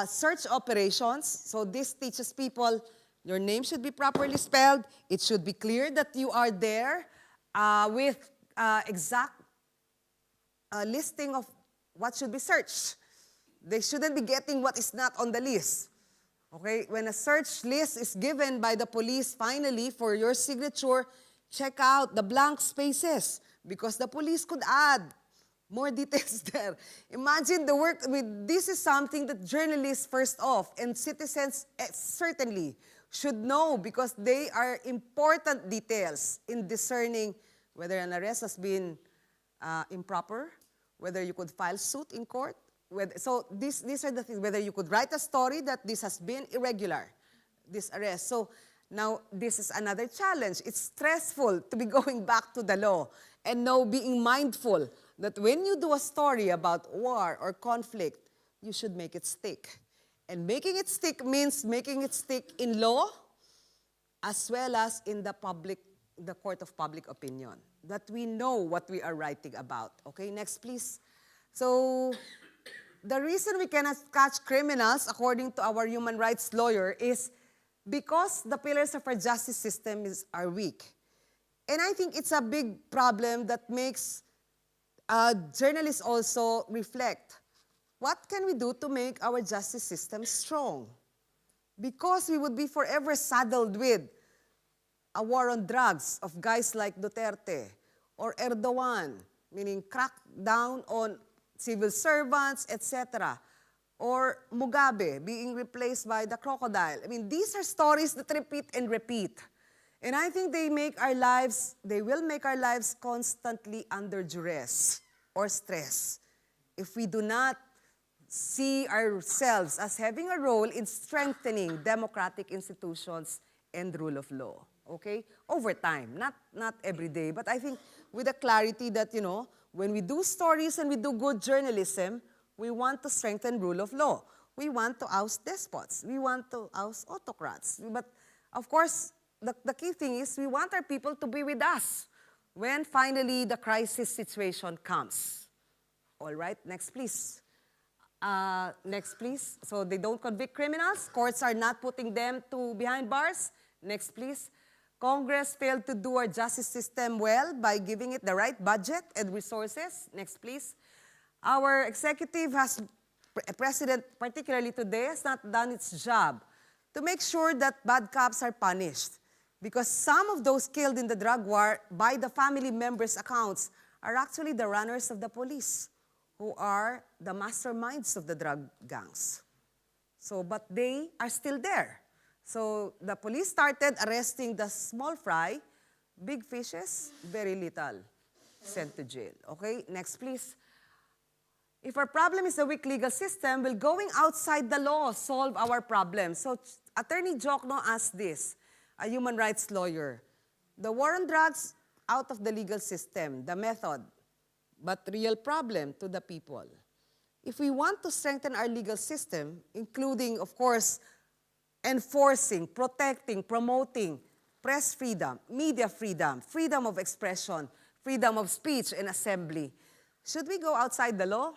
Search operations. So this teaches people your name should be properly spelled. It should be clear that you are there with exact listing of what should be searched. They shouldn't be getting what is not on the list. Okay? When a search list is given by the police finally for your signature, check out the blank spaces because the police could add more details there. Imagine the work with this is something that journalists first off and citizens certainly should know because they are important details in discerning whether an arrest has been improper, whether you could file suit in court. So these are the things, whether you could write a story that this has been irregular, this arrest. So now this is another challenge. It's stressful to be going back to the law and now being mindful that when you do a story about war or conflict, you should make it stick. And making it stick means making it stick in law as well as in the court of public opinion, that we know what we are writing about. Okay, next please. So the reason we cannot catch criminals, according to our human rights lawyer, is because the pillars of our justice system are weak. And I think it's a big problem that makes journalists also reflect. What can we do to make our justice system strong? Because we would be forever saddled with a war on drugs of guys like Duterte or Erdogan, meaning crack down on civil servants, etc. Or Mugabe being replaced by the crocodile. I mean, these are stories that repeat and repeat. And I think they will make our lives constantly under duress or stress if we do not see ourselves as having a role in strengthening democratic institutions and rule of law, okay? Over time, not every day, but I think with the clarity that, you know, when we do stories and we do good journalism, we want to strengthen rule of law. We want to oust despots. We want to oust autocrats. But of course, the key thing is we want our people to be with us when finally the crisis situation comes. All right, next please. Next please. So they don't convict criminals. Courts are not putting them behind bars. Next please. Congress failed to do our justice system well by giving it the right budget and resources. Next please. Our executive president particularly today, has not done its job to make sure that bad cops are punished. Because some of those killed in the drug war by the family members' accounts are actually the runners of the police, who are the masterminds of the drug gangs. So, but they are still there. So the police started arresting the small fry, big fishes, very little, sent to jail. Okay, next please. If our problem is a weak legal system, will going outside the law solve our problem? So Attorney Jokno asked this, a human rights lawyer. The war on drugs out of the legal system, the method, but real problem to the people. If we want to strengthen our legal system, including, of course, enforcing, protecting, promoting press freedom, media freedom, freedom of expression, freedom of speech and assembly, should we go outside the law?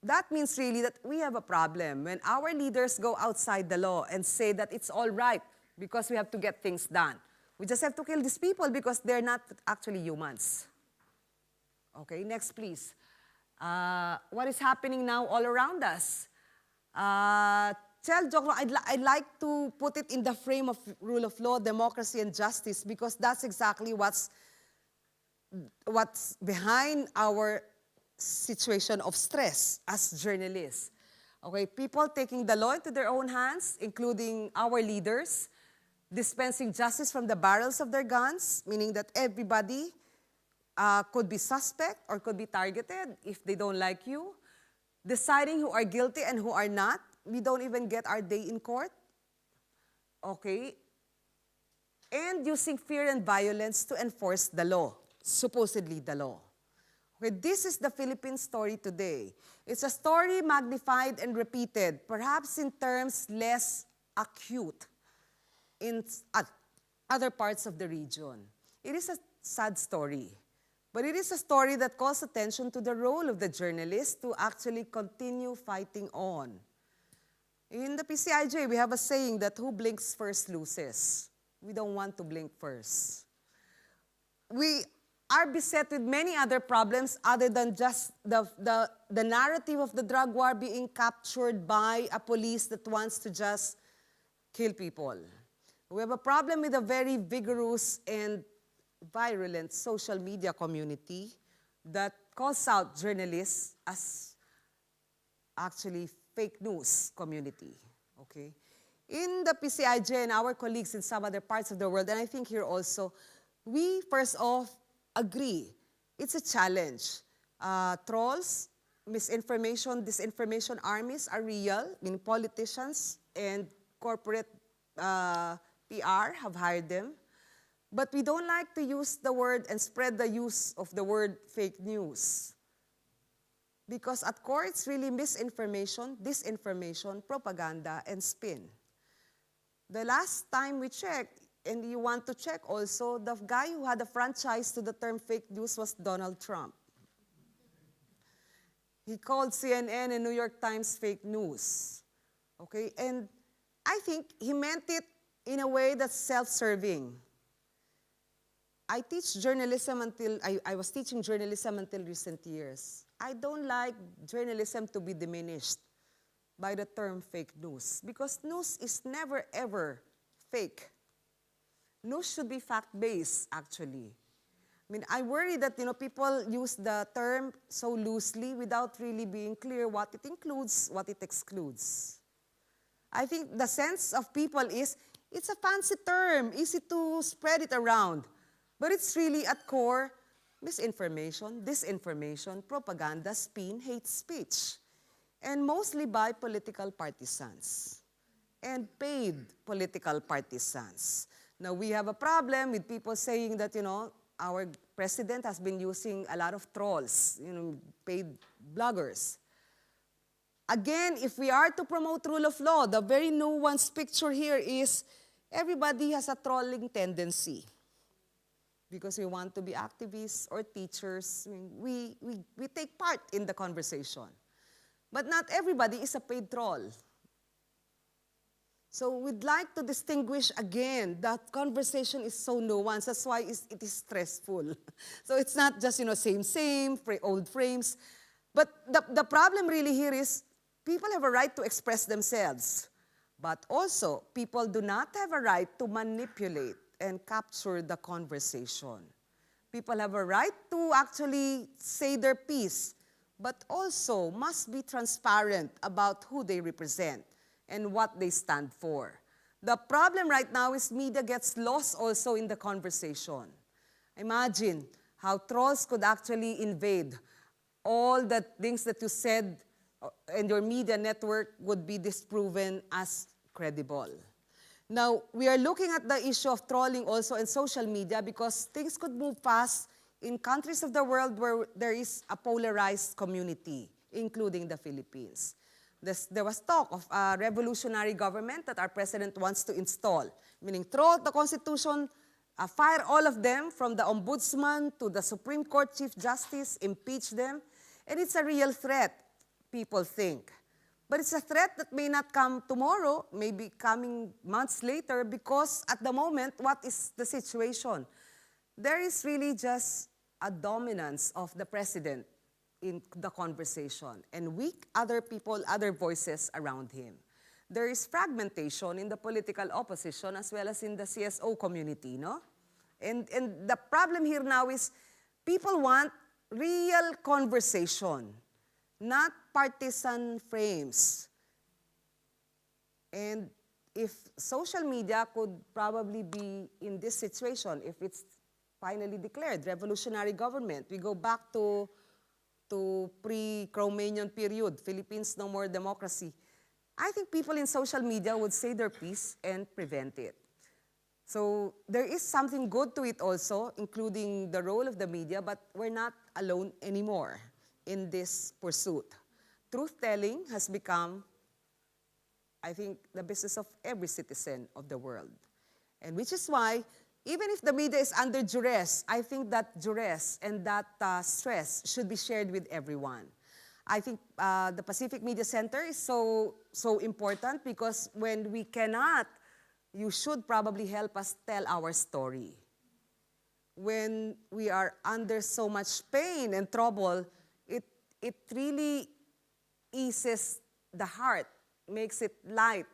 That means really that we have a problem when our leaders go outside the law and say that it's all right because we have to get things done. We just have to kill these people because they're not actually humans. Okay, next please. What is happening now all around us? I'd like to put it in the frame of rule of law, democracy, and justice because that's exactly what's behind our situation of stress as journalists. Okay, people taking the law into their own hands, including our leaders, dispensing justice from the barrels of their guns, meaning that everybody could be suspect or could be targeted if they don't like you, deciding who are guilty and who are not, we don't even get our day in court. Okay? And using fear and violence to enforce the law, supposedly the law. Okay, this is the Philippine story today. It's a story magnified and repeated, perhaps in terms less acute in other parts of the region. It is a sad story, but it is a story that calls attention to the role of the journalist to actually continue fighting on. In the PCIJ, we have a saying that who blinks first loses. We don't want to blink first. We are beset with many other problems other than just the narrative of the drug war being captured by a police that wants to just kill people. We have a problem with a very vigorous and virulent social media community that calls out journalists as actually fake news community, okay? In the PCIJ and our colleagues in some other parts of the world, and I think here also, we first off agree it's a challenge. Trolls, misinformation, disinformation armies are real. I mean, politicians and corporate PR have hired them. But we don't like to use the word and spread the use of the word fake news. Because at core, it's really misinformation, disinformation, propaganda, and spin. The last time we checked, and you want to check also, the guy who had a franchise to the term fake news was Donald Trump. He called CNN and New York Times fake news. Okay, and I think he meant it in a way that's self-serving. I teach journalism until, I was teaching journalism until recent years. I don't like journalism to be diminished by the term fake news, because news is never ever fake. News should be fact-based, actually. I mean, I worry that, people use the term so loosely without really being clear what it includes, what it excludes. I think the sense of people is, it's a fancy term, easy to spread it around. But it's really at core, misinformation, disinformation, propaganda, spin, hate speech. And mostly by political partisans and paid political partisans. Now, we have a problem with people saying that, our president has been using a lot of trolls, paid bloggers. Again, if we are to promote rule of law, the very nuanced picture here is everybody has a trolling tendency. Because we want to be activists or teachers, we take part in the conversation. But not everybody is a paid troll. So we'd like to distinguish again that conversation is so nuanced. That's why it is stressful. So it's not just, same, old frames. But the problem really here is people have a right to express themselves. But also, people do not have a right to manipulate and capture the conversation. People have a right to actually say their piece, but also must be transparent about who they represent and what they stand for. The problem right now is media gets lost also in the conversation. Imagine how trolls could actually invade all the things that you said and your media network would be disproven as credible. Now, we are looking at the issue of trolling also in social media because things could move fast in countries of the world where there is a polarized community, including the Philippines. There was talk of a revolutionary government that our president wants to install, meaning throw out the Constitution, fire all of them, from the Ombudsman to the Supreme Court Chief Justice, impeach them. And it's a real threat, people think. But it's a threat that may not come tomorrow, maybe coming months later, because at the moment, what is the situation? There is really just a dominance of the president in the conversation and weak other people, other voices around him. There is fragmentation in the political opposition as well as in the CSO community, no? And the problem here now is people want real conversation, not partisan frames. And if social media could probably be in this situation, if it's finally declared revolutionary government, we go back to pre-Cromanian period, Philippines no more democracy. I think people in social media would say their piece and prevent it. So there is something good to it also, including the role of the media, but we're not alone anymore in this pursuit. Truth-telling has become, I think, the business of every citizen of the world. And which is why, even if the media is under duress, I think that duress and that stress should be shared with everyone. I think the Pacific Media Center is so important because when we cannot, you should probably help us tell our story. When we are under so much pain and trouble, it really eases the heart, makes it light.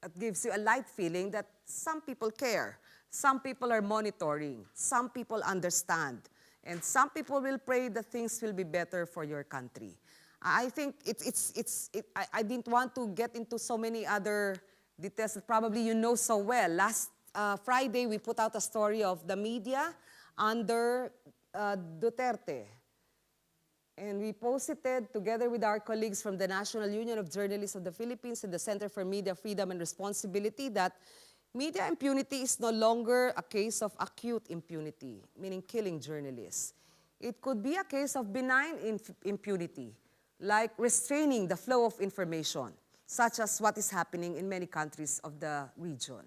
It gives you a light feeling that some people care, some people are monitoring, some people understand, and some people will pray that things will be better for your country. I think I didn't want to get into so many other details that probably you know so well. Last Friday, we put out a story of the media under Duterte. And we posted it together with our colleagues from the National Union of Journalists of the Philippines and the Center for Media Freedom and Responsibility that media impunity is no longer a case of acute impunity, meaning killing journalists. It could be a case of benign impunity, like restraining the flow of information, such as what is happening in many countries of the region.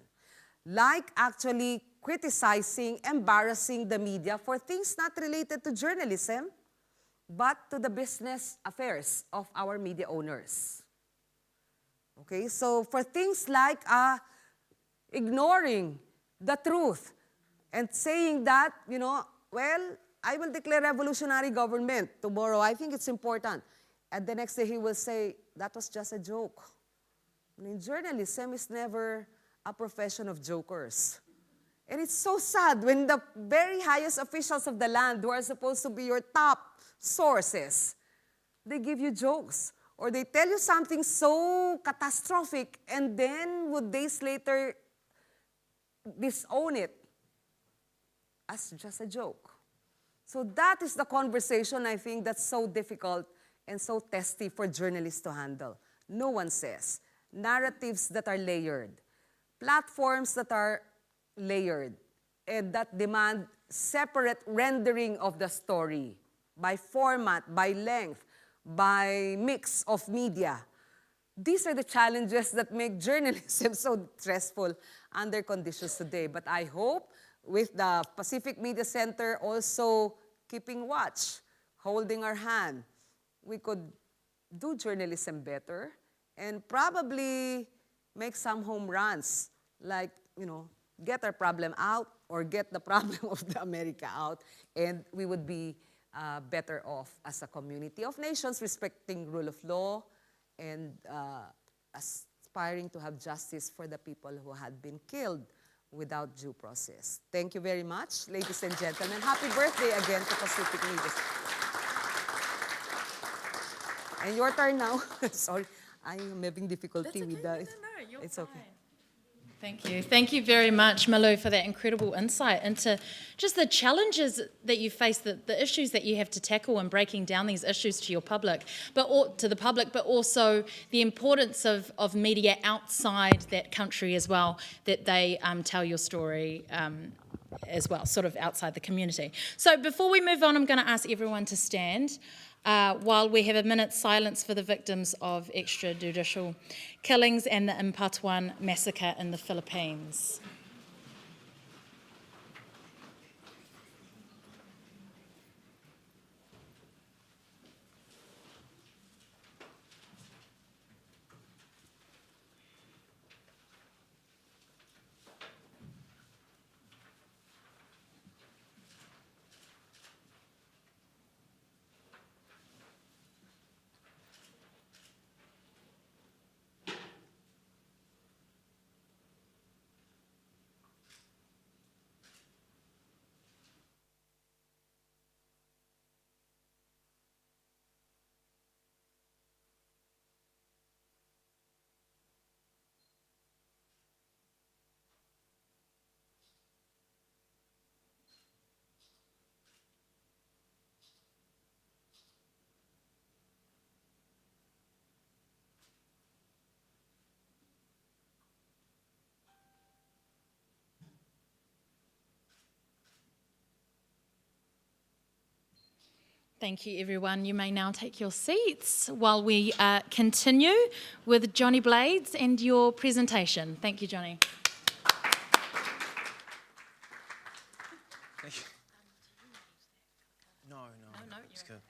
Like actually criticizing, embarrassing the media for things not related to journalism, but to the business affairs of our media owners. Okay, so for things like ignoring the truth and saying that, well, I will declare revolutionary government tomorrow. I think it's important. And the next day he will say, that was just a joke. I mean, journalism is never a profession of jokers. And it's so sad when the very highest officials of the land who are supposed to be your top sources, they give you jokes or they tell you something so catastrophic and then would days later disown it as just a joke. So that is the conversation, I think, that's so difficult and so testy for journalists to handle. No one says. Narratives that are layered, platforms that are layered, and that demand separate rendering of the story by format, by length, by mix of media. These are the challenges that make journalism so stressful under conditions today. But I hope with the Pacific Media Center also keeping watch, holding our hand, we could do journalism better and probably make some home runs, like, get our problem out or get the problem of the America out, and we would be better off as a community of nations respecting rule of law and aspiring to have justice for the people who had been killed without due process. Thank you very much, ladies and gentlemen. Happy birthday again to Pacific Media. And your turn now. Sorry, I am having difficulty with that. No, you're it's fine. okay. Thank you. Thank you very much, Malou, for that incredible insight into just the challenges that you face, the issues that you have to tackle in breaking down these issues to your public, but also the importance of media outside that country as well, that they tell your story as well, sort of outside the community. So before we move on, I'm going to ask everyone to stand while we have a minute's silence for the victims of extrajudicial killings and the Impatuan massacre in the Philippines. Thank you, everyone. You may now take your seats while we continue with Johnny Blades and your presentation. Thank you, Johnny. Thank you. No, it's good.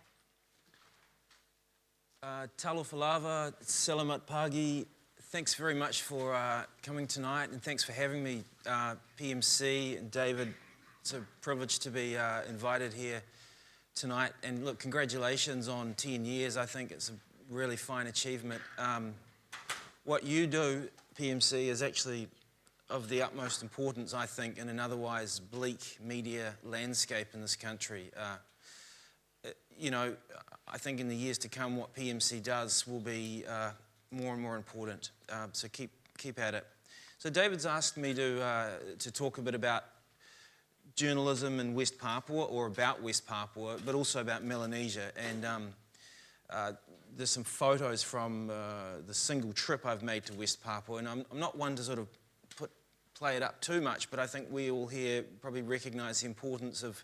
Talo Falava, Selamat Pagi. Thanks very much for coming tonight, and thanks for having me, PMC and David. It's a privilege to be invited here tonight. And look, congratulations on 10 years. I think it's a really fine achievement. What you do, PMC, is actually of the utmost importance, I think, in an otherwise bleak media landscape in this country. You know, I think in the years to come, what PMC does will be more and more important. So keep at it. So David's asked me to talk a bit about journalism in West Papua, or about West Papua, but also about Melanesia. And there's some photos from the single trip I've made to West Papua, and I'm not one to sort of play it up too much, but I think we all here probably recognise the importance of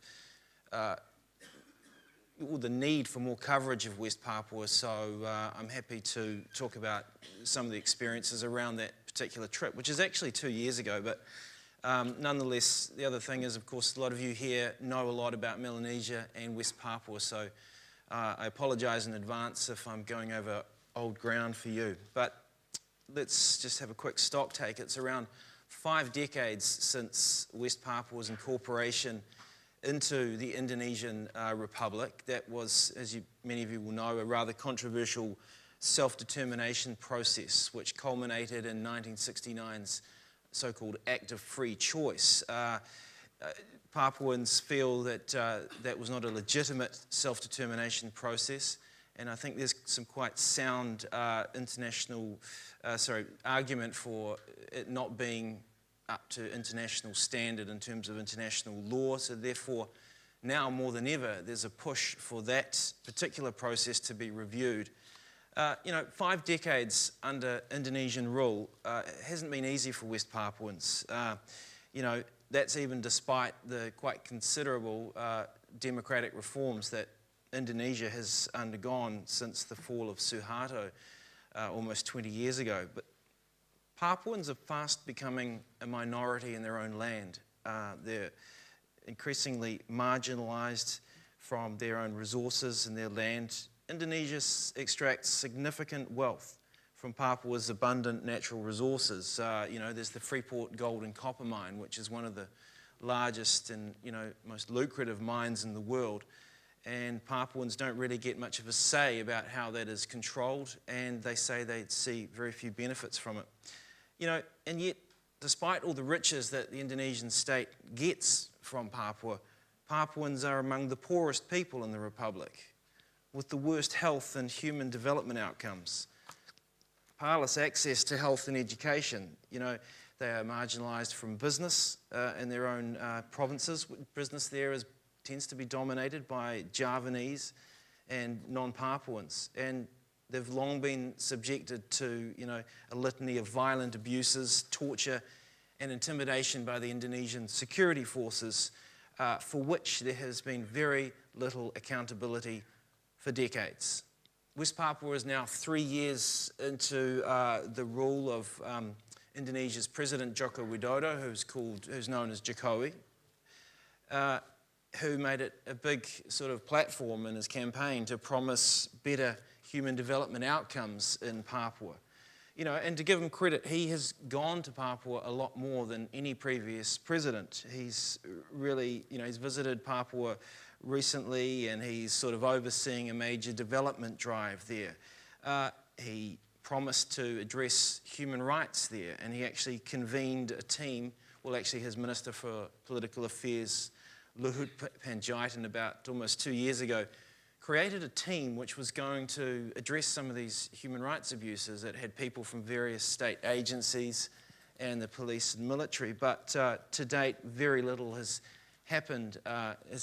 the need for more coverage of West Papua, so I'm happy to talk about some of the experiences around that particular trip, which is actually 2 years ago, but nonetheless, the other thing is, of course, a lot of you here know a lot about Melanesia and West Papua, so I apologise in advance if I'm going over old ground for you. But let's just have a quick stock take. It's around 5 decades since West Papua's incorporation into the Indonesian Republic. That was, as many of you will know, a rather controversial self-determination process which culminated in 1969's so-called Act of Free Choice. Papuans feel that that was not a legitimate self-determination process, and I think there's some quite sound argument for it not being up to international standard in terms of international law. So therefore, now more than ever, there's a push for that particular process to be reviewed. 5 decades under Indonesian rule hasn't been easy for West Papuans. That's even despite the quite considerable democratic reforms that Indonesia has undergone since the fall of Suharto almost 20 years ago. But Papuans are fast becoming a minority in their own land. They're increasingly marginalised from their own resources and their land. Indonesia extracts significant wealth from Papua's abundant natural resources. There's the Freeport gold and copper mine, which is one of the largest and most lucrative mines in the world. And Papuans don't really get much of a say about how that is controlled, and they say they see very few benefits from it. And yet, despite all the riches that the Indonesian state gets from Papua, Papuans are among the poorest people in the Republic, with the worst health and human development outcomes. Parlous access to health and education. They are marginalised from business in their own provinces. Business there tends to be dominated by Javanese and non-Papuans, and they've long been subjected to a litany of violent abuses, torture and intimidation by the Indonesian security forces, for which there has been very little accountability for decades. West Papua is now 3 years into the rule of Indonesia's President Joko Widodo, who's known as Jokowi, who made it a big sort of platform in his campaign to promise better human development outcomes in Papua. And to give him credit, he has gone to Papua a lot more than any previous president. He's really, he's visited Papua recently, and he's sort of overseeing a major development drive there. He promised to address human rights there, and he actually convened a team, his Minister for Political Affairs, Luhut Panjaitan, about almost 2 years ago, created a team which was going to address some of these human rights abuses. It had people from various state agencies and the police and military, but to date, very little has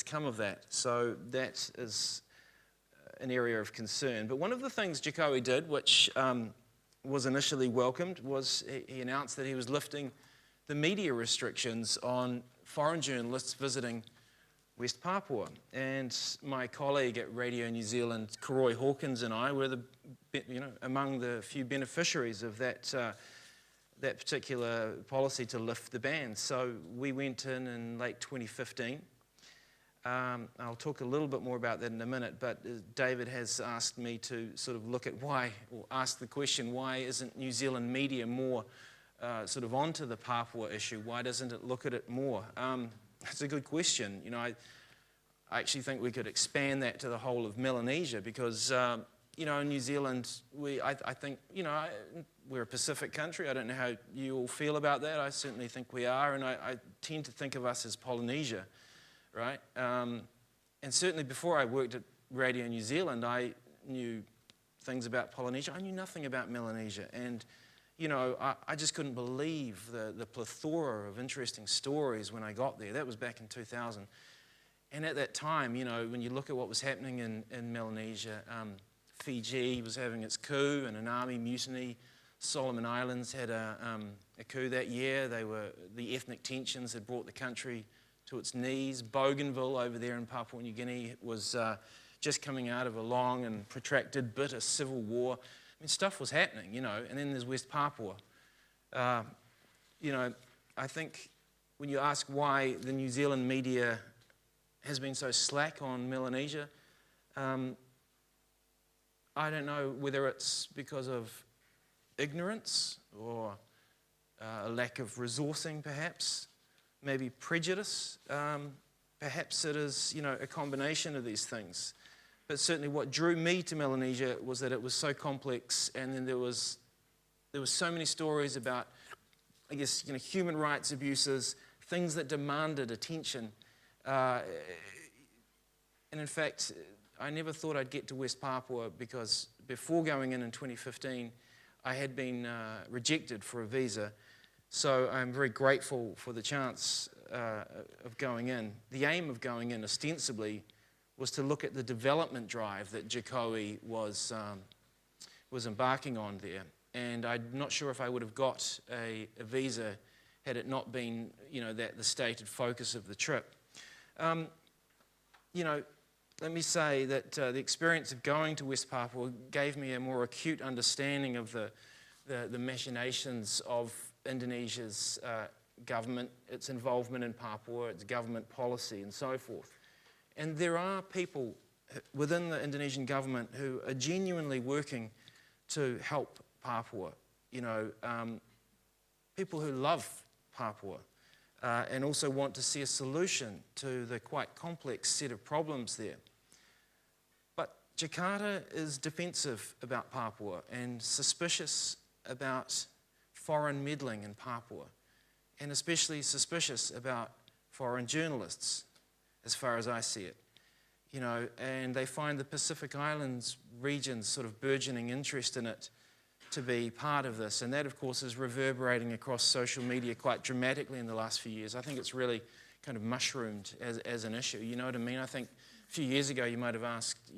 come of that. So that is an area of concern. But one of the things Jokowi did, which was initially welcomed, was he announced that he was lifting the media restrictions on foreign journalists visiting West Papua. And my colleague at Radio New Zealand, Koroi Hawkins, and I were among the few beneficiaries of that particular policy to lift the ban. So we went in late 2015. I'll talk a little bit more about that in a minute, but David has asked me to sort of look at why, or ask the question, why isn't New Zealand media more sort of onto the Papua issue? Why doesn't it look at it more? That's a good question. I actually think we could expand that to the whole of Melanesia because, in New Zealand, I think, we're a Pacific country. I don't know how you all feel about that. I certainly think we are, and I tend to think of us as Polynesia, right? And certainly before I worked at Radio New Zealand, I knew things about Polynesia. I knew nothing about Melanesia, and I just couldn't believe the plethora of interesting stories when I got there. That was back in 2000. And at that time, when you look at what was happening in Melanesia, Fiji was having its coup and an army mutiny. Solomon Islands had a coup that year. The ethnic tensions had brought the country to its knees. Bougainville over there in Papua New Guinea was just coming out of a long and protracted, bitter civil war. I mean, stuff was happening, and then there's West Papua. I think when you ask why the New Zealand media has been so slack on Melanesia, I don't know whether it's because of ignorance or a lack of resourcing, perhaps, maybe prejudice. Perhaps it is, a combination of these things. But certainly what drew me to Melanesia was that it was so complex, and then there was so many stories about, I guess, human rights abuses, things that demanded attention. And in fact, I never thought I'd get to West Papua because before going in 2015, I had been rejected for a visa. So I'm very grateful for the chance of going in. The aim of going in, ostensibly, was to look at the development drive that Jokowi was embarking on there. And I'm not sure if I would have got a visa had it not been, the stated focus of the trip. Let me say that the experience of going to West Papua gave me a more acute understanding of the machinations of Indonesia's government, its involvement in Papua, its government policy, and so forth. And there are people within the Indonesian government who are genuinely working to help Papua. People who love Papua and also want to see a solution to the quite complex set of problems there. But Jakarta is defensive about Papua and suspicious about foreign meddling in Papua, and especially suspicious about foreign journalists, as far as I see it. And they find the Pacific Islands region's sort of burgeoning interest in it to be part of this. And that, of course, is reverberating across social media quite dramatically in the last few years. I think it's really kind of mushroomed as an issue. You know what I mean? I think a few years ago you might have asked,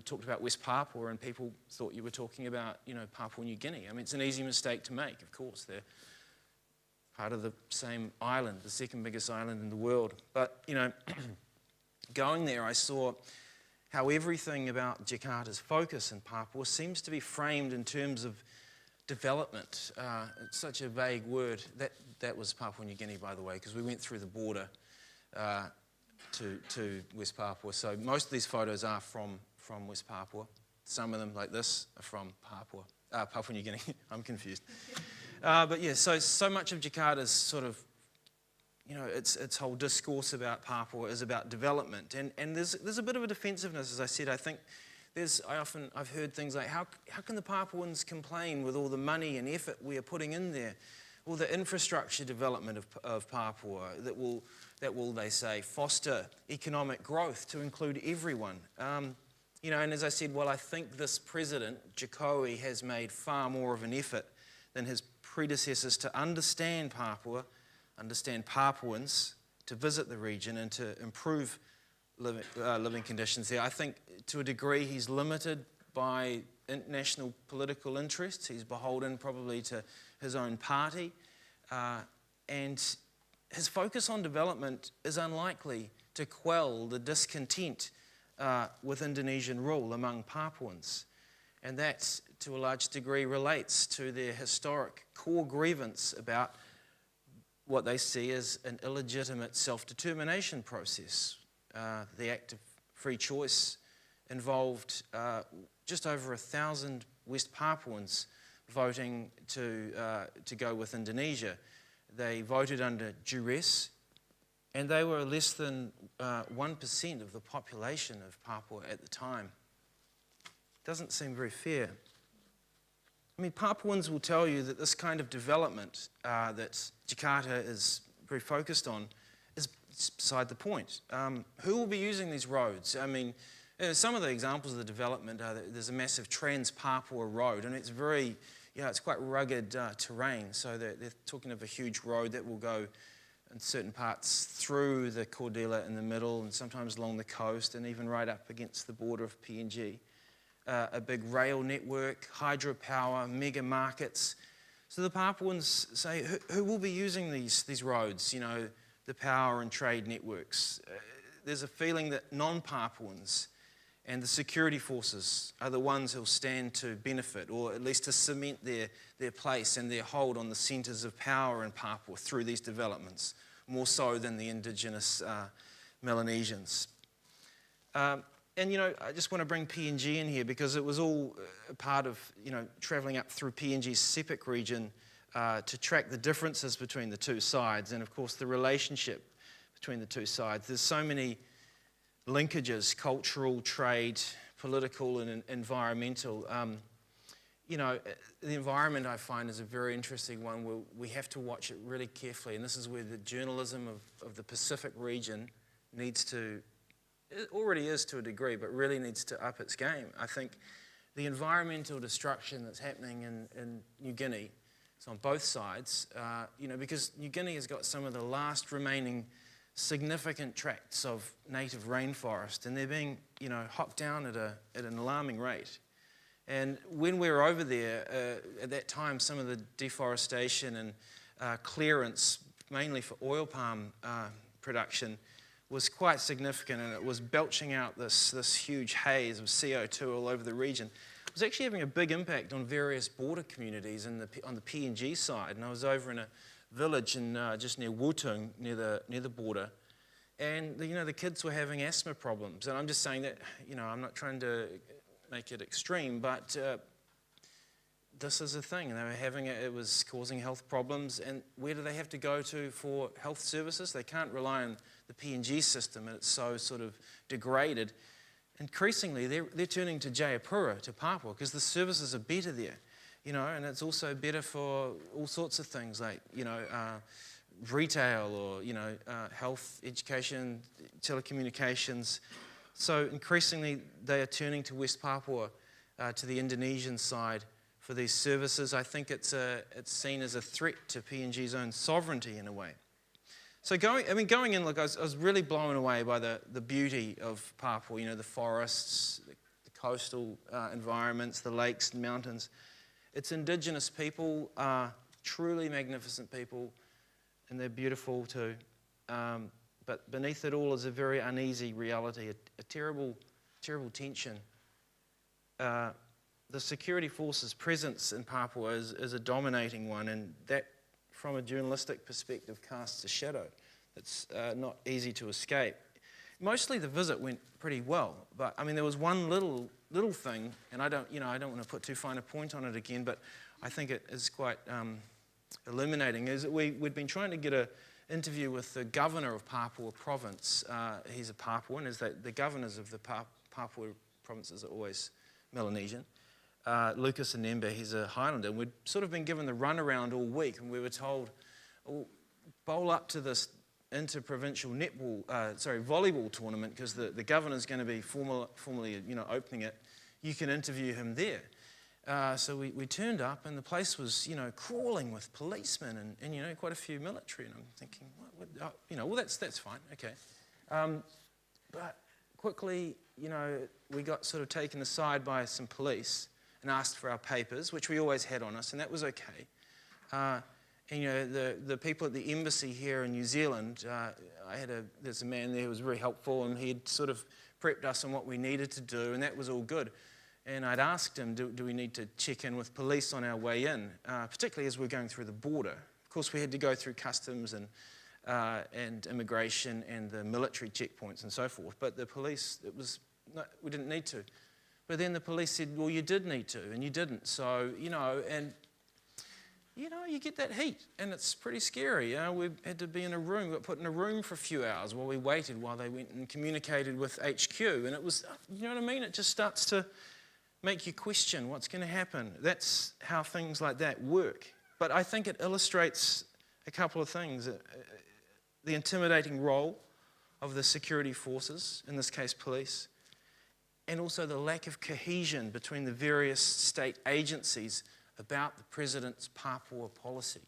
talked about West Papua and people thought you were talking about, Papua New Guinea. I mean, it's an easy mistake to make, of course. They're part of the same island, the second biggest island in the world. But, going there, I saw how everything about Jakarta's focus in Papua seems to be framed in terms of development. It's such a vague word. That was Papua New Guinea, by the way, because we went through the border to West Papua. So most of these photos are from West Papua. Some of them, like this, are from Papua New Guinea. I'm confused. But yeah, so much of Jakarta's sort of, its whole discourse about Papua is about development, and there's a bit of a defensiveness, as I said. I think I've heard things like, how can the Papuans complain with all the money and effort we are putting in there, all the infrastructure development of Papua that will, they say, foster economic growth to include everyone. And as I said, I think this president, Jokowi, has made far more of an effort than his predecessors to understand Papua, understand Papuans, to visit the region and to improve living conditions there. I think to a degree he's limited by international political interests. He's beholden probably to his own party. And his focus on development is unlikely to quell the discontent with Indonesian rule among Papuans. And that, to a large degree, relates to their historic core grievance about what they see as an illegitimate self-determination process. The act of free choice involved just over 1,000 West Papuans voting to go with Indonesia. They voted under duress, and they were less than 1% of the population of Papua at the time. Doesn't seem very fair. I mean, Papuans will tell you that this kind of development that Jakarta is very focused on is beside the point. Who will be using these roads? I mean, some of the examples of the development are that there's a massive Trans-Papua road, and it's very, it's quite rugged terrain. So they're talking of a huge road that will go in certain parts through the Cordillera in the middle, and sometimes along the coast, and even right up against the border of PNG. A big rail network, hydropower, mega markets. So the Papuans say, who will be using these roads, the power and trade networks? There's a feeling that non-Papuans and the security forces are the ones who'll stand to benefit, or at least to cement their place and their hold on the centres of power in Papua through these developments, more so than the indigenous Melanesians. And, I just want to bring PNG in here because it was all part of, travelling up through PNG's Sepik region to track the differences between the two sides and, of course, the relationship between the two sides. There's so many linkages, cultural, trade, political and environmental. The environment I find is a very interesting one where we have to watch it really carefully, and this is where the journalism of the Pacific region needs to, it already is to a degree, but really needs to up its game. I think the environmental destruction that's happening in New Guinea, it's on both sides, because New Guinea has got some of the last remaining significant tracts of native rainforest, and they're being, hocked down at an alarming rate. And when we were over there, at that time, some of the deforestation and clearance, mainly for oil palm production, was quite significant, and it was belching out this huge haze of CO2 all over the region. It was actually having a big impact on various border communities on the PNG side. And I was over in a village just near Wutung, near the border, and the kids were having asthma problems. And I'm just saying that, I'm not trying to make it extreme, but this is a thing. They were having it was causing health problems, and where do they have to go to for health services? They can't rely on the PNG system, and it's so sort of degraded. Increasingly, they're turning to Jayapura, to Papua, because the services are better there, and it's also better for all sorts of things like, retail or, health, education, telecommunications. So increasingly, they are turning to West Papua, to the Indonesian side for these services. I think it's seen as a threat to PNG's own sovereignty in a way. So going in, look, I was really blown away by the beauty of Papua, the forests, the coastal environments, the lakes and mountains. Its indigenous people are truly magnificent people, and they're beautiful too. But beneath it all is a very uneasy reality, a terrible, terrible tension. The security forces' presence in Papua is a dominating one, and that, from a journalistic perspective, casts a shadow that's not easy to escape. Mostly the visit went pretty well, but there was one little thing, and I don't want to put too fine a point on it again, but I think it is quite illuminating. Is that we'd been trying to get an interview with the governor of Papua province. He's a Papuan, as the governors of the Papua provinces are always Melanesian. Lucas Anemba, he's a Highlander, and we'd sort of been given the runaround all week, and we were told, bowl up to this inter-provincial volleyball tournament, because the governor's going to be formally opening it. You can interview him there. So we turned up, and the place was, crawling with policemen and quite a few military, and I'm thinking, well, that's fine, okay. But quickly, we got sort of taken aside by some police and asked for our papers, which we always had on us, and that was okay. And, you know, the people at the embassy here in New Zealand, there's a man there who was very helpful, and he'd sort of prepped us on what we needed to do, and that was all good. And I'd asked him, do we need to check in with police on our way in, particularly as we're going through the border. Of course, we had to go through customs and immigration and the military checkpoints and so forth. But the police, we didn't need to. But then the police said, well, you did need to, and you didn't. So, you know, you get that heat, and it's pretty scary. We had to be in a room, we got put in a room for a few hours while we waited, while they went and communicated with HQ. And it was, you know what I mean? It just starts to make you question what's going to happen. That's how things like that work. But I think it illustrates a couple of things. The intimidating role of the security forces, in this case police, and also the lack of cohesion between the various state agencies about the president's Papua policy.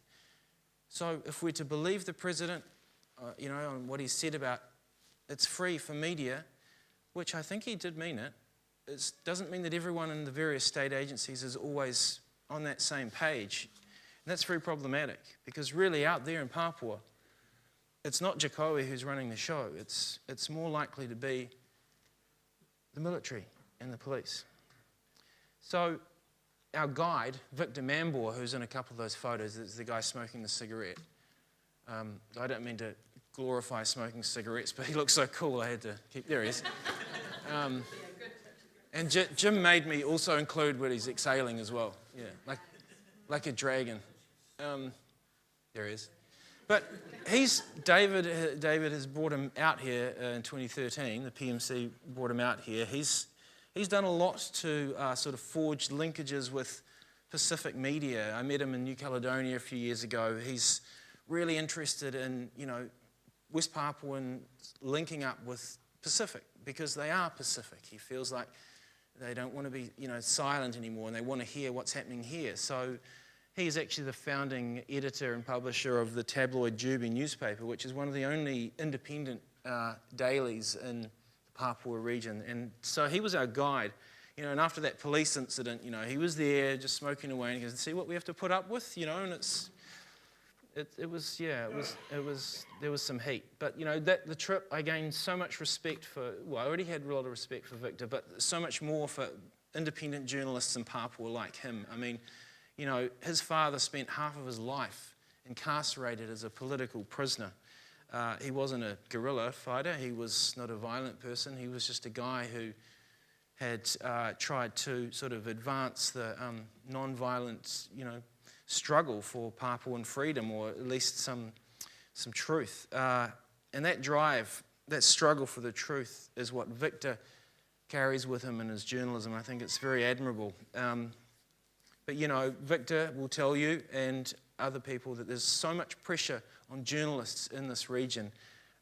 So if we're to believe the president, on what he said about it's free for media, which I think he did mean it, it doesn't mean that everyone in the various state agencies is always on that same page. And that's very problematic, because really out there in Papua, it's not Jacoe who's running the show. It's more likely to be the military and the police. So our guide, Victor Mambor, who's in a couple of those photos, is the guy smoking the cigarette. I don't mean to glorify smoking cigarettes, but he looks so cool I had to keep... There he is. And Jim made me also include what he's exhaling as well. Yeah, like a dragon. There he is. But David has brought him out here in 2013. The PMC brought him out here. He's done a lot to sort of forge linkages with Pacific media. I met him in New Caledonia a few years ago. He's really interested in, West Papuan linking up with Pacific, because they are Pacific. He feels like they don't want to be, silent anymore, and they want to hear what's happening here. So he's actually the founding editor and publisher of the tabloid Jubi newspaper, which is one of the only independent dailies in the Papua region. And so he was our guide. And after that police incident, he was there just smoking away, and he goes, see what we have to put up with, and there was some heat. But, the trip, I gained so much respect for, I already had a lot of respect for Victor, but so much more for independent journalists in Papua like him. I mean, his father spent half of his life incarcerated as a political prisoner. He wasn't a guerrilla fighter. He was not a violent person. He was just a guy who had tried to sort of advance the non-violent, struggle for Papuan freedom, or at least some truth. And that drive, that struggle for the truth, is what Victor carries with him in his journalism. I think it's very admirable. But, Victor will tell you, and other people, that there's so much pressure on journalists in this region.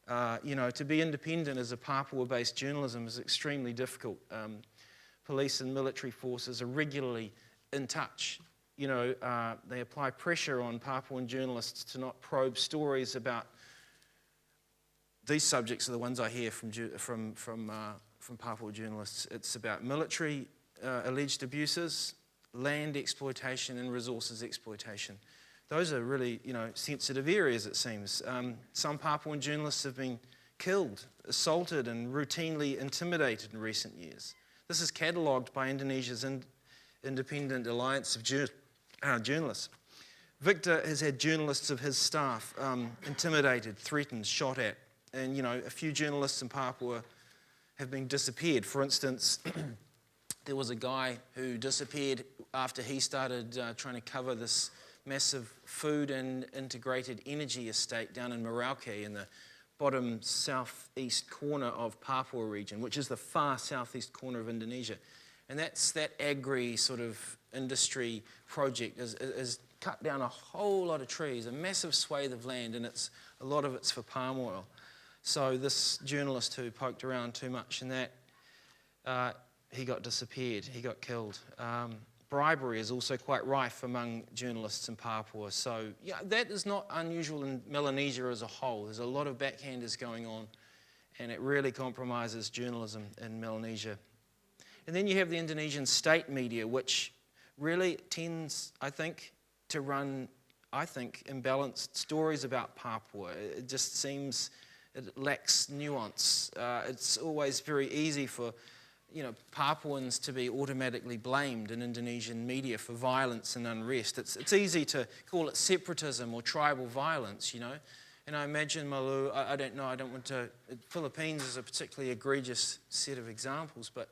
To be independent as a Papua-based journalism is extremely difficult. Police and military forces are regularly in touch. They apply pressure on Papuan journalists to not probe stories about these subjects. Are the ones I hear from Papua journalists. It's about military alleged abuses, land exploitation, and resources exploitation. Those are really, sensitive areas, it seems. Some Papuan journalists have been killed, assaulted, and routinely intimidated in recent years. This is catalogued by Indonesia's Independent Alliance of Journalists. Victor has had journalists of his staff intimidated, threatened, shot at, and, a few journalists in Papua have been disappeared. For instance, there was a guy who disappeared after he started trying to cover this massive food and integrated energy estate down in Marawi in the bottom southeast corner of Papua region, which is the far southeast corner of Indonesia. And that agri sort of industry project is cut down a whole lot of trees, a massive swathe of land, and a lot of it's for palm oil. So this journalist who poked around too much in that, he got disappeared, he got killed. Bribery is also quite rife among journalists in Papua. So that is not unusual in Melanesia as a whole. There's a lot of backhanders going on, and it really compromises journalism in Melanesia. And then you have the Indonesian state media, which really tends, I think, to run I think, imbalanced stories about Papua. It just seems it lacks nuance. It's always very easy for, Papuans to be automatically blamed in Indonesian media for violence and unrest. It's easy to call it separatism or tribal violence, And I imagine, Malou, I don't know, I don't want to... Philippines is a particularly egregious set of examples, but,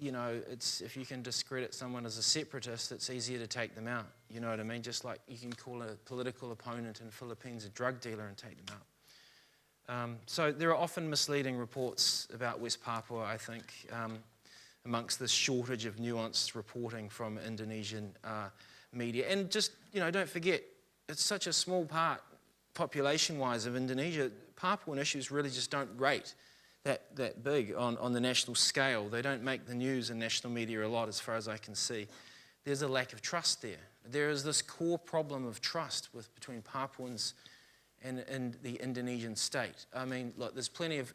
if you can discredit someone as a separatist, it's easier to take them out. You know what I mean? Just like you can call a political opponent in the Philippines a drug dealer and take them out. So there are often misleading reports about West Papua, I think, amongst this shortage of nuanced reporting from Indonesian media. And just, don't forget, it's such a small part, population-wise, of Indonesia. Papuan issues really just don't rate that big on the national scale. They don't make the news in national media a lot, as far as I can see. There's a lack of trust there. There is this core problem of trust between Papuans and the Indonesian state. I mean, look, there's plenty of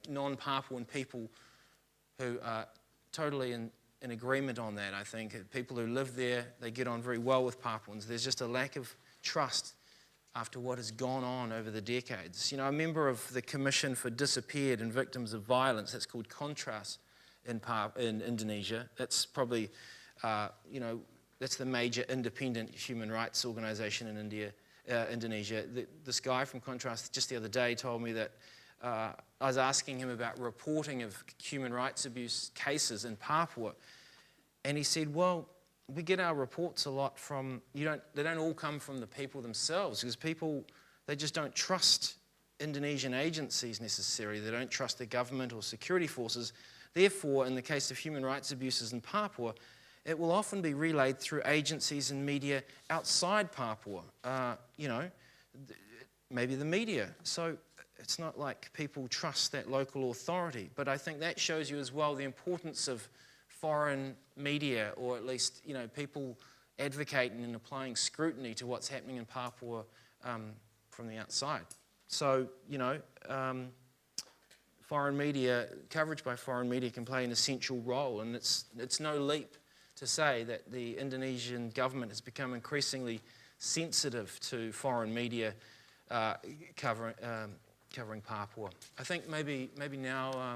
non-Papuan people who are totally in agreement on that, I think. People who live there, they get on very well with Papuans. There's just a lack of trust after what has gone on over the decades. A member of the Commission for Disappeared and Victims of Violence, that's called Contrast in Indonesia. That's probably, that's the major independent human rights organisation in Indonesia. This guy from Contrast just the other day told me that I was asking him about reporting of human rights abuse cases in Papua, and he said, well, we get our reports a lot from, they don't all come from the people themselves, because people, they just don't trust Indonesian agencies necessarily. They don't trust the government or security forces. Therefore, in the case of human rights abuses in Papua, it will often be relayed through agencies and media outside Papua, maybe the media. So it's not like people trust that local authority. But I think that shows you as well the importance of foreign media, or at least, people advocating and applying scrutiny to what's happening in Papua from the outside. So, foreign media, coverage by foreign media can play an essential role, and it's no leap to say that the Indonesian government has become increasingly sensitive to foreign media covering Papua. I think maybe now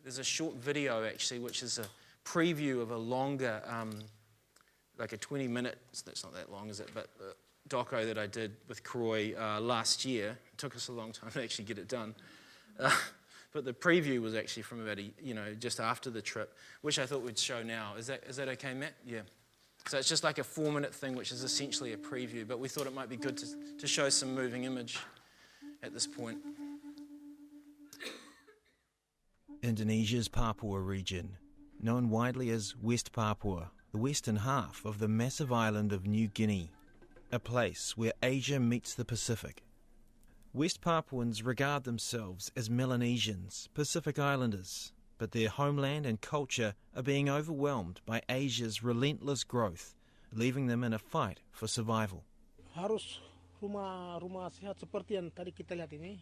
there's a short video actually, which is a preview of a longer, like a 20-minute, that's not that long, is it? But doco that I did with Croy last year. It took us a long time to actually get it done. But the preview was actually from about just after the trip, which I thought we'd show now. Is that okay, Matt? Yeah. So it's just like a 4-minute thing, which is essentially a preview, but we thought it might be good to show some moving image at this point. Indonesia's Papua region, known widely as West Papua, the western half of the massive island of New Guinea, a place where Asia meets the Pacific. West Papuans regard themselves as Melanesians, Pacific Islanders, but their homeland and culture are being overwhelmed by Asia's relentless growth, leaving them in a fight for survival. Harus rumah sehat seperti yang tadi kita lihat ini.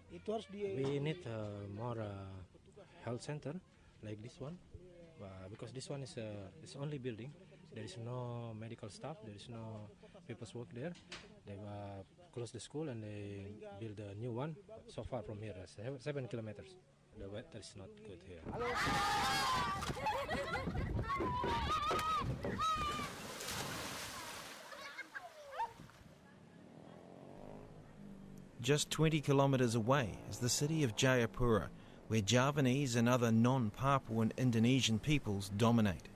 Itu harus We need more health center like this one, because this one is only building. There is no medical staff. There is no people's work there. They close the school and they build a new one. So far from here, 7 kilometers. The weather is not good here. Just 20 kilometers away is the city of Jayapura, where Javanese and other non-Papuan Indonesian peoples dominate.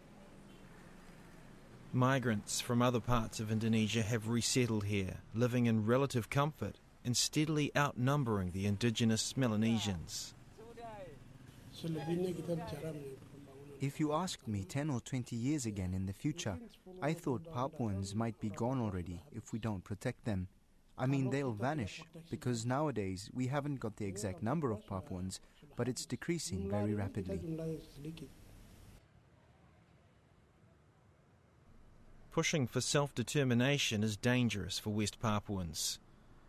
Migrants from other parts of Indonesia have resettled here, living in relative comfort and steadily outnumbering the indigenous Melanesians. If you asked me 10 or 20 years again in the future, I thought Papuans might be gone already if we don't protect them. I mean, they'll vanish, because nowadays we haven't got the exact number of Papuans, but it's decreasing very rapidly. Pushing for self-determination is dangerous for West Papuans.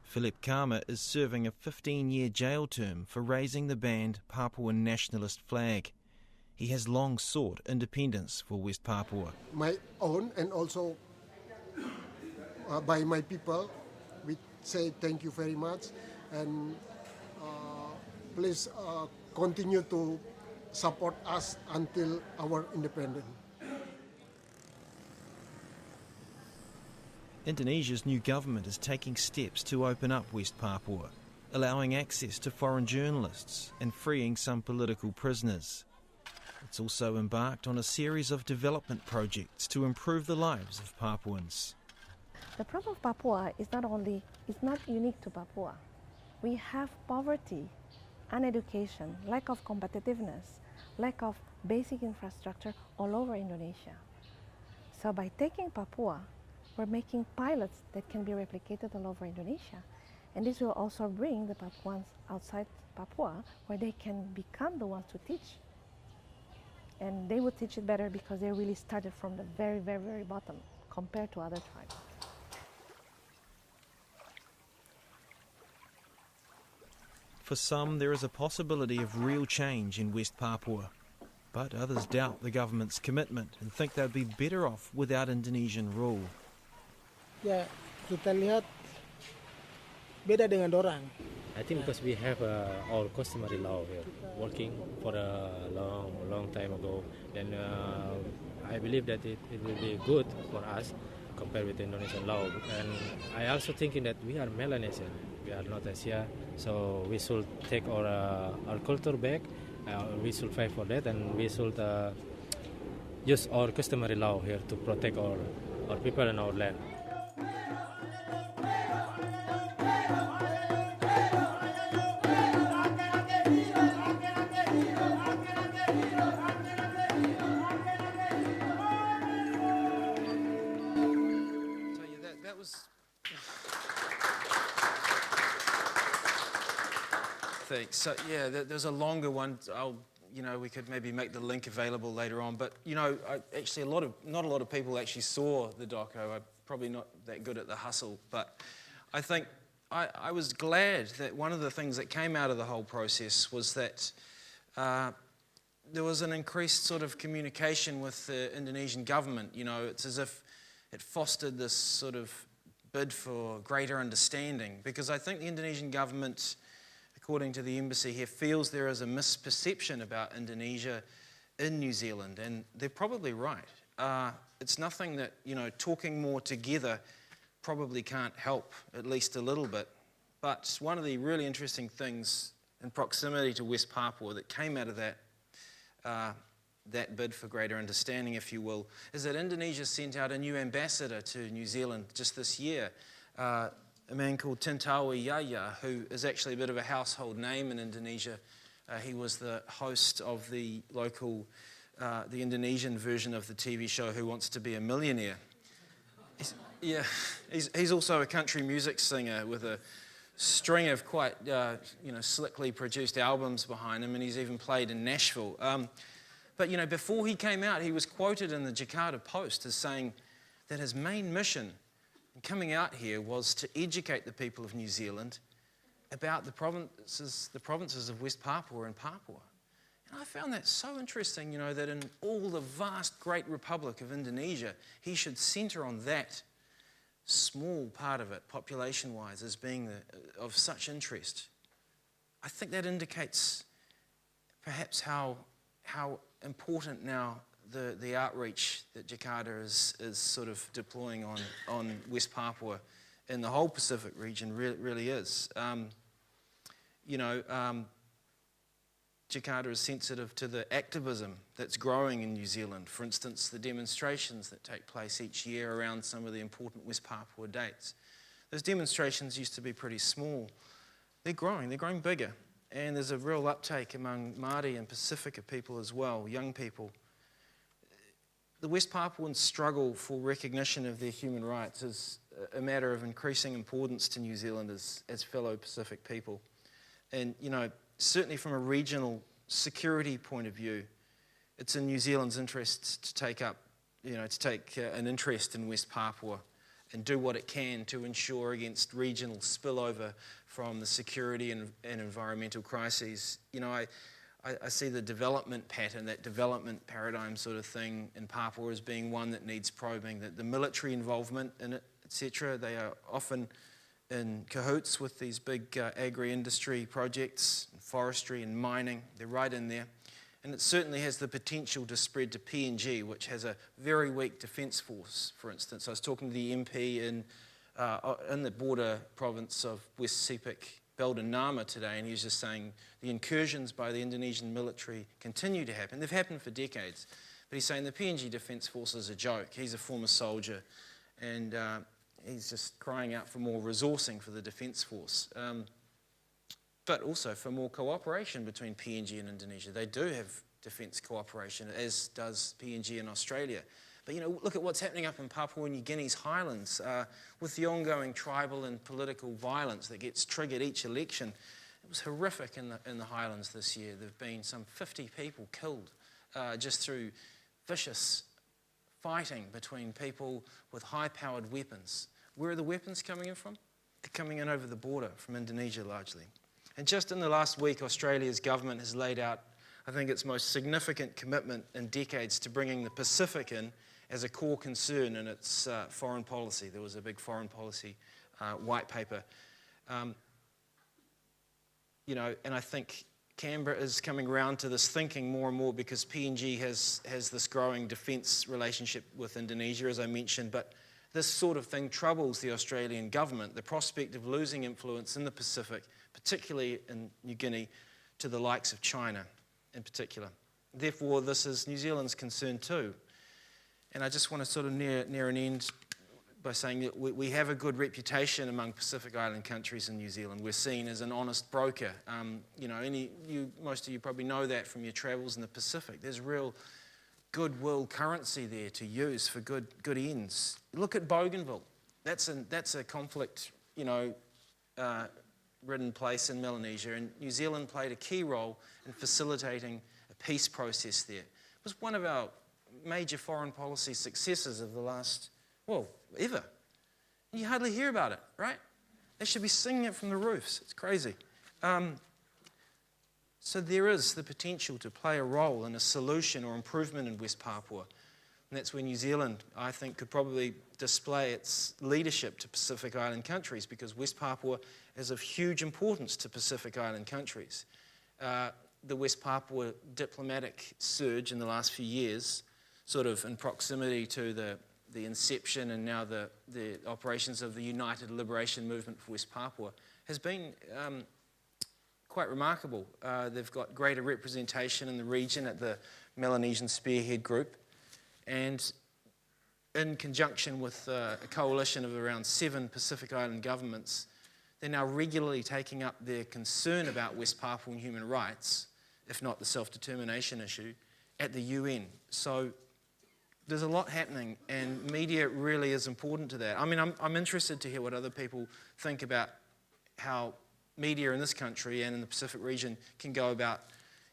Philip Kama is serving a 15-year jail term for raising the banned Papuan nationalist flag. He has long sought independence for West Papua. My own and also by my people. We say thank you very much, and please continue to support us until our independence. Indonesia's new government is taking steps to open up West Papua, allowing access to foreign journalists and freeing some political prisoners. It's also embarked on a series of development projects to improve the lives of Papuans. The problem of Papua is not unique to Papua. We have poverty, uneducation, lack of competitiveness, lack of basic infrastructure all over Indonesia. So by taking Papua, we're making pilots that can be replicated all over Indonesia. And this will also bring the Papuans outside Papua, where they can become the ones to teach. And they would teach it better because they really started from the very, very, very bottom compared to other tribes. For some, there is a possibility of real change in West Papua, but others doubt the government's commitment and think they'd be better off without Indonesian rule. Ya, kita lihat beda dengan dorang. I think because we have our customary law here, working for a long time ago, then I believe that it will be good for us compared with Indonesian law. And I also thinking that we are Melanesian, we are not Asia, so we should take our culture back. We should fight for that, and we should use our customary law here to protect our people and our land. Thanks. So yeah, there's a longer one. We could maybe make the link available later on. But actually, not a lot of people actually saw the doco. I'm probably not that good at the hustle, but I think I was glad that one of the things that came out of the whole process was that there was an increased sort of communication with the Indonesian government. It's as if it fostered this sort of bid for greater understanding, because I think the Indonesian government, according to the embassy here, feels there is a misperception about Indonesia in New Zealand, and they're probably right. It's nothing that, talking more together probably can't help, at least a little bit. But one of the really interesting things in proximity to West Papua that came out of that bid for greater understanding, if you will, is that Indonesia sent out a new ambassador to New Zealand just this year, a man called Tintawi Yaya, who is actually a bit of a household name in Indonesia. He was the host of the local, the Indonesian version of the TV show Who Wants to Be a Millionaire. He's also a country music singer with a string of quite, slickly produced albums behind him, and he's even played in Nashville. But, before he came out, he was quoted in the Jakarta Post as saying that his main mission coming out here was to educate the people of New Zealand about the provinces of West Papua and Papua. And I found that so interesting, that in all the vast great republic of Indonesia, he should centre on that small part of it, population-wise, as being of such interest. I think that indicates perhaps how important now the outreach that Jakarta is sort of deploying on West Papua in the whole Pacific region really is. Jakarta is sensitive to the activism that's growing in New Zealand. For instance, the demonstrations that take place each year around some of the important West Papua dates. Those demonstrations used to be pretty small. They're growing bigger. And there's a real uptake among Māori and Pacifica people as well, young people. The West Papuans' struggle for recognition of their human rights is a matter of increasing importance to New Zealand as fellow Pacific people. And, certainly from a regional security point of view, it's in New Zealand's interest to take an interest in West Papua and do what it can to ensure against regional spillover from the security and environmental crises. I see the development pattern, that development paradigm sort of thing in Papua as being one that needs probing. That the military involvement in it, etc. They are often in cahoots with these big agri-industry projects, forestry and mining. They're right in there. And it certainly has the potential to spread to PNG, which has a very weak defence force, for instance. I was talking to the MP in the border province of West Sepik, Belden Nama today, and he was just saying the incursions by the Indonesian military continue to happen. They've happened for decades. But he's saying the PNG Defence Force is a joke. He's a former soldier, and he's just crying out for more resourcing for the Defence Force. But also for more cooperation between PNG and Indonesia. They do have defence cooperation, as does PNG in Australia. But, you know, look at what's happening up in Papua New Guinea's highlands with the ongoing tribal and political violence that gets triggered each election. It was horrific in the highlands this year. There have been some 50 people killed just through vicious fighting between people with high-powered weapons. Where are the weapons coming in from? They're coming in over the border from Indonesia largely. And just in the last week, Australia's government has laid out, I think, its most significant commitment in decades to bringing the Pacific in as a core concern in its foreign policy. There was a big foreign policy white paper. You know, and I think Canberra is coming around to this thinking more and more because PNG has this growing defence relationship with Indonesia, as I mentioned, but this sort of thing troubles the Australian government, the prospect of losing influence in the Pacific, particularly in New Guinea, to the likes of China in particular. Therefore, this is New Zealand's concern too. And I just want to sort of near an end by saying that we have a good reputation among Pacific Island countries in New Zealand. We're seen as an honest broker. You know, most of you probably know that from your travels in the Pacific. There's real goodwill currency there to use for good ends. Look at Bougainville. That's a conflict, you know, ridden place in Melanesia, and New Zealand played a key role in facilitating a peace process there. It was one of our major foreign policy successes of the last, well, ever. And you hardly hear about it, right? They should be singing it from the roofs. It's crazy. So there is the potential to play a role in a solution or improvement in West Papua. And that's where New Zealand, I think, could probably display its leadership to Pacific Island countries, because West Papua is of huge importance to Pacific Island countries. The West Papua diplomatic surge in the last few years, sort of in proximity to the inception and now the operations of the United Liberation Movement for West Papua, has been quite remarkable. They've got greater representation in the region at the Melanesian Spearhead Group, and in conjunction with a coalition of around 7 Pacific Island governments, they're now regularly taking up their concern about West Papuan human rights, if not the self-determination issue, at the UN. So there's a lot happening, and media really is important to that. I mean, I'm interested to hear what other people think about how media in this country and in the Pacific region can go about,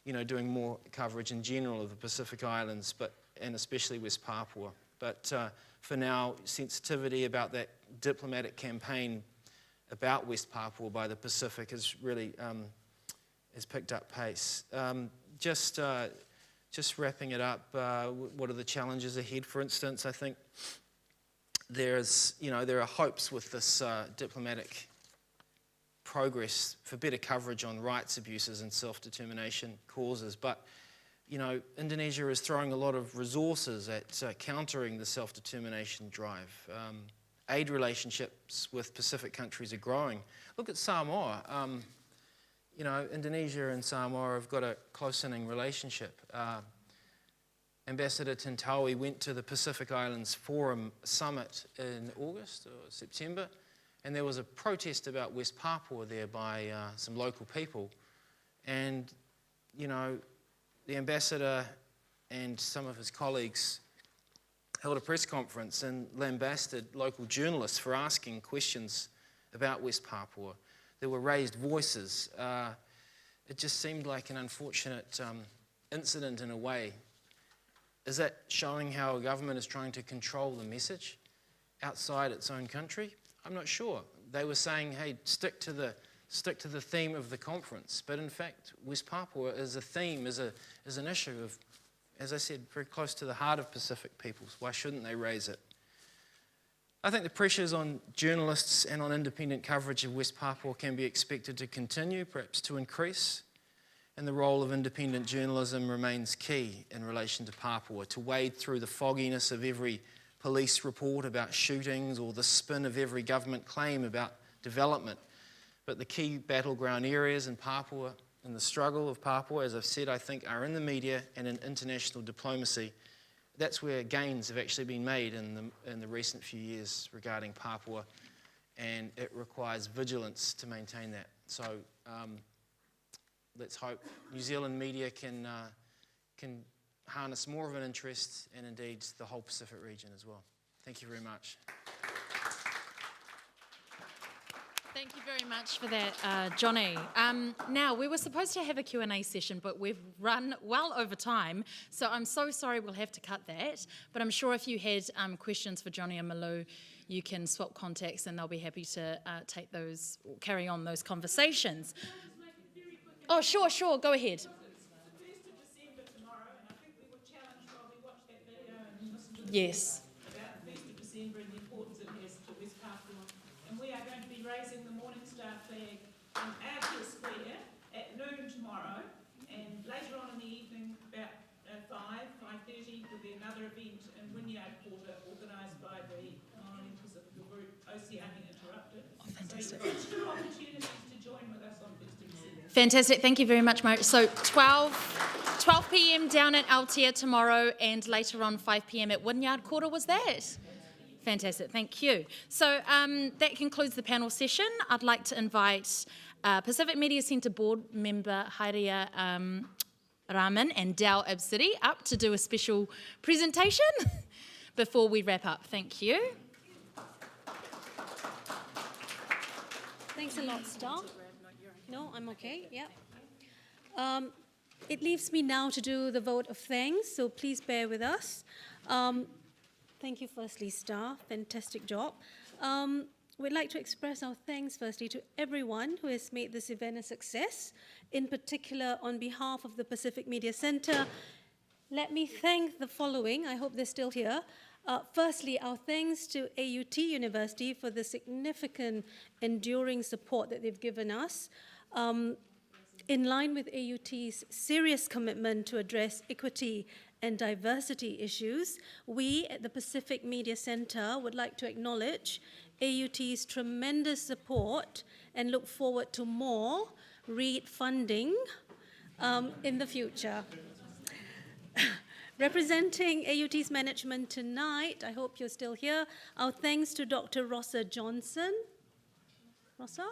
you know, doing more coverage in general of the Pacific Islands, and especially West Papua. But for now, sensitivity about that diplomatic campaign about West Papua by the Pacific has really has picked up pace. Just wrapping it up, what are the challenges ahead? For instance, I think there are hopes with this diplomatic progress for better coverage on rights abuses and self-determination causes, but you know, Indonesia is throwing a lot of resources at countering the self-determination drive. Aid relationships with Pacific countries are growing. Look at Samoa. You know, Indonesia and Samoa have got a close-knitting relationship. Ambassador Tintawi went to the Pacific Islands Forum Summit in August or September, and there was a protest about West Papua there by some local people. And, you know, the ambassador and some of his colleagues held a press conference and lambasted local journalists for asking questions about West Papua. There were raised voices. It just seemed like an unfortunate incident in a way. Is that showing how a government is trying to control the message outside its own country? I'm not sure. They were saying, hey, stick to the theme of the conference. But in fact, West Papua is a theme, is an issue of, as I said, very close to the heart of Pacific peoples. Why shouldn't they raise it? I think the pressures on journalists and on independent coverage of West Papua can be expected to continue, perhaps to increase. And the role of independent journalism remains key in relation to Papua, to wade through the fogginess of every police report about shootings or the spin of every government claim about development. But the key battleground areas in Papua and the struggle of Papua, as I've said, I think are in the media and in international diplomacy. That's where gains have actually been made in the recent few years regarding Papua, and it requires vigilance to maintain that. So let's hope New Zealand media can harness more of an interest, and indeed the whole Pacific region as well. Thank you very much. Thank you very much for that, Johnny. Now, we were supposed to have a Q&A session, but we've run well over time, so I'm so sorry we'll have to cut that. But I'm sure if you had questions for Johnny and Malou, you can swap contacts and they'll be happy to take those, or carry on those conversations. Oh, sure, go ahead. Yes. About the 1st of December and the importance it has to West Papua. And we are going to be raising the Morning Star flag in Aotea Square at noon tomorrow. And later on in the evening, about 5:30, there'll be another event in Wynyard Quarter organised by the members of the group Oceania Interrupted. Oh, fantastic. So you've got 2 opportunities to join with us on 1st of December. Fantastic, thank you very much, Mo. So 12 p.m. down at Aotea tomorrow, and later on 5 p.m. at Wynyard Quarter, was that? Fantastic, thank you. So that concludes the panel session. I'd like to invite Pacific Media Centre board member Hairia Raman and Dal Absidi up to do a special presentation before we wrap up. Thank you. Thanks a lot, Star. No, I'm okay, yeah. It leaves me now to do the vote of thanks, so please bear with us. Thank you firstly, Star, fantastic job. We'd like to express our thanks firstly to everyone who has made this event a success, in particular on behalf of the Pacific Media Center. Let me thank the following, I hope they're still here. Firstly, our thanks to AUT University for the significant enduring support that they've given us. In line with AUT's serious commitment to address equity and diversity issues, we at the Pacific Media Center would like to acknowledge AUT's tremendous support and look forward to more READ funding in the future. Representing AUT's management tonight, I hope you're still here, our thanks to Dr. Rossa Johnson. Rossa?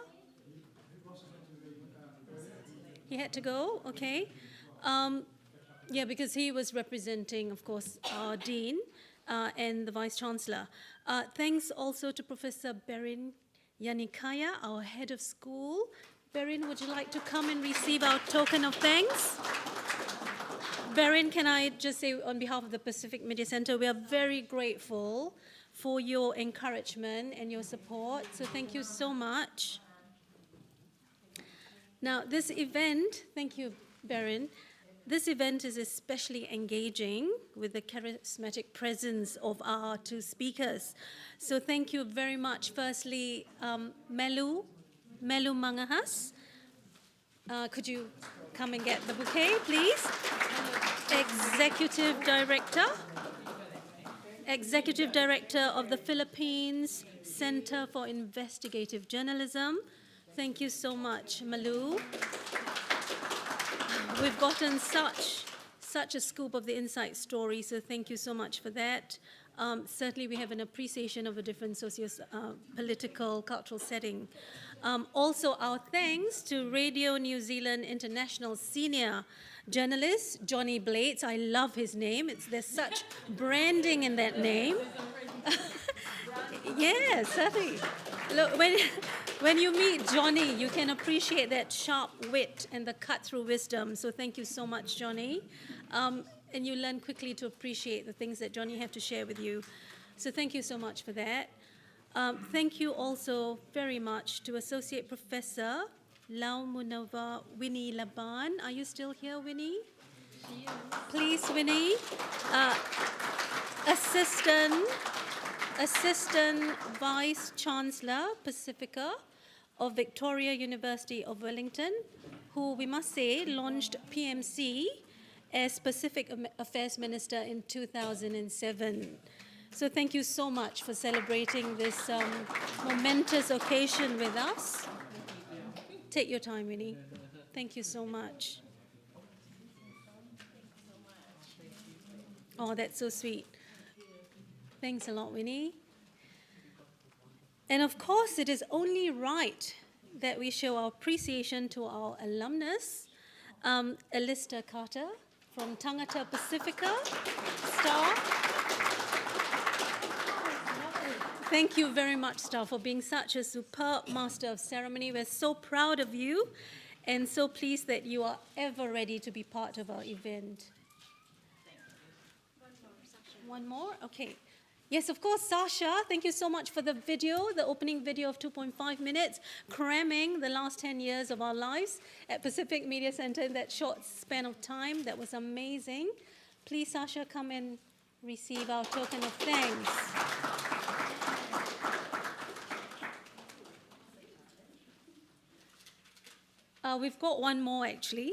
He had to go, okay. Yeah, because he was representing, of course, our Dean and the Vice-Chancellor. Thanks also to Professor Berin Yanikaya, our head of school. Berin, would you like to come and receive our token of thanks? Berin, can I just say on behalf of the Pacific Media Center, we are very grateful for your encouragement and your support, so thank you so much. Now, this event, thank you, Berin, this event is especially engaging with the charismatic presence of our two speakers. So thank you very much. Firstly, Malou Mangahas. Could you come and get the bouquet, please? Executive Director of the Philippines Center for Investigative Journalism. Thank you so much, Malou. We've gotten such a scoop of the inside story, so thank you so much for that. Certainly we have an appreciation of a different socio-political, cultural setting. Also, our thanks to Radio New Zealand International senior journalist, Johnny Blades. I love his name. There's such branding in that name. Yeah, certainly. Look, when you meet Johnny, you can appreciate that sharp wit and the cut-through wisdom. So thank you so much, Johnny. And you learn quickly to appreciate the things that Johnny have to share with you. So thank you so much for that. Thank you also very much to Associate Professor Lau Munava Winnie Laban. Are you still here, Winnie? Please, Winnie. Assistant Assistant Vice Chancellor Pacifica of Victoria University of Wellington, who we must say launched PMC as Pacific Affairs Minister in 2007. So thank you so much for celebrating this momentous occasion with us. Take your time, Winnie. Thank you so much. Oh, that's so sweet. Thanks a lot, Winnie. And of course, it is only right that we show our appreciation to our alumnus, Alista Carter from Tangata Pacifica, Star. Thank you very much, Star, for being such a superb master of ceremony. We're so proud of you and so pleased that you are ever ready to be part of our event. One more? Okay. Yes, of course, Sasha, thank you so much for the video, the opening video of 2.5 minutes, cramming the last 10 years of our lives at Pacific Media Center in that short span of time. That was amazing. Please, Sasha, come and receive our token of thanks. We've got one more, actually.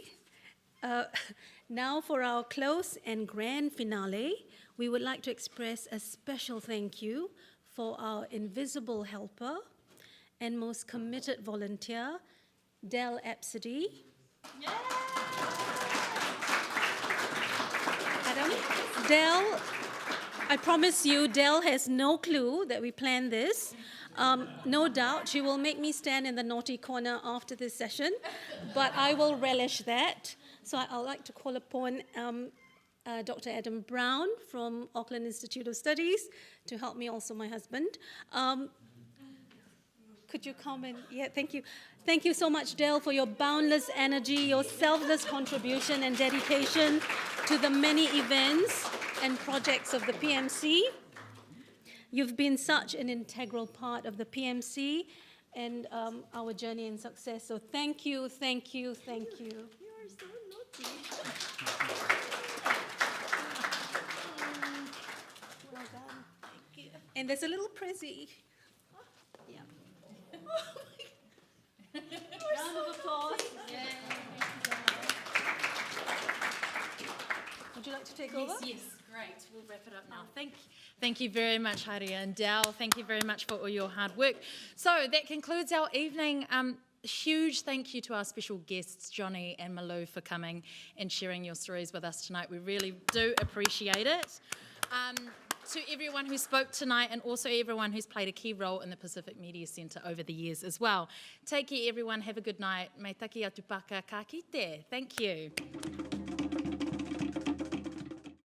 Now for our close and grand finale, we would like to express a special thank you for our invisible helper and most committed volunteer, Del Absidy. Adam? Del, I promise you, Del has no clue that we planned this. No doubt she will make me stand in the naughty corner after this session, but I will relish that. So I'd like to call upon Dr. Adam Brown from Auckland Institute of Studies to help me, also my husband. Could you come and, yeah, thank you. Thank you so much, Del, for your boundless energy, your selfless contribution and dedication to the many events and projects of the PMC. You've been such an integral part of the PMC and our journey and success. So thank you, thank you, thank you. You are so naughty. Well done. Thank you. And there's a little prezzy. Yeah. Round of applause. Would you like to take over? Yes, great. We'll wrap it up now. Thank you very much, Haria and Dal. Thank you very much for all your hard work. So that concludes our evening. Huge thank you to our special guests, Johnny and Malou, for coming and sharing your stories with us tonight. We really do appreciate it. To everyone who spoke tonight and also everyone who's played a key role in the Pacific Media Center over the years as well. Take care, everyone. Have a good night. Mai taki atu paka ka kite. Thank you.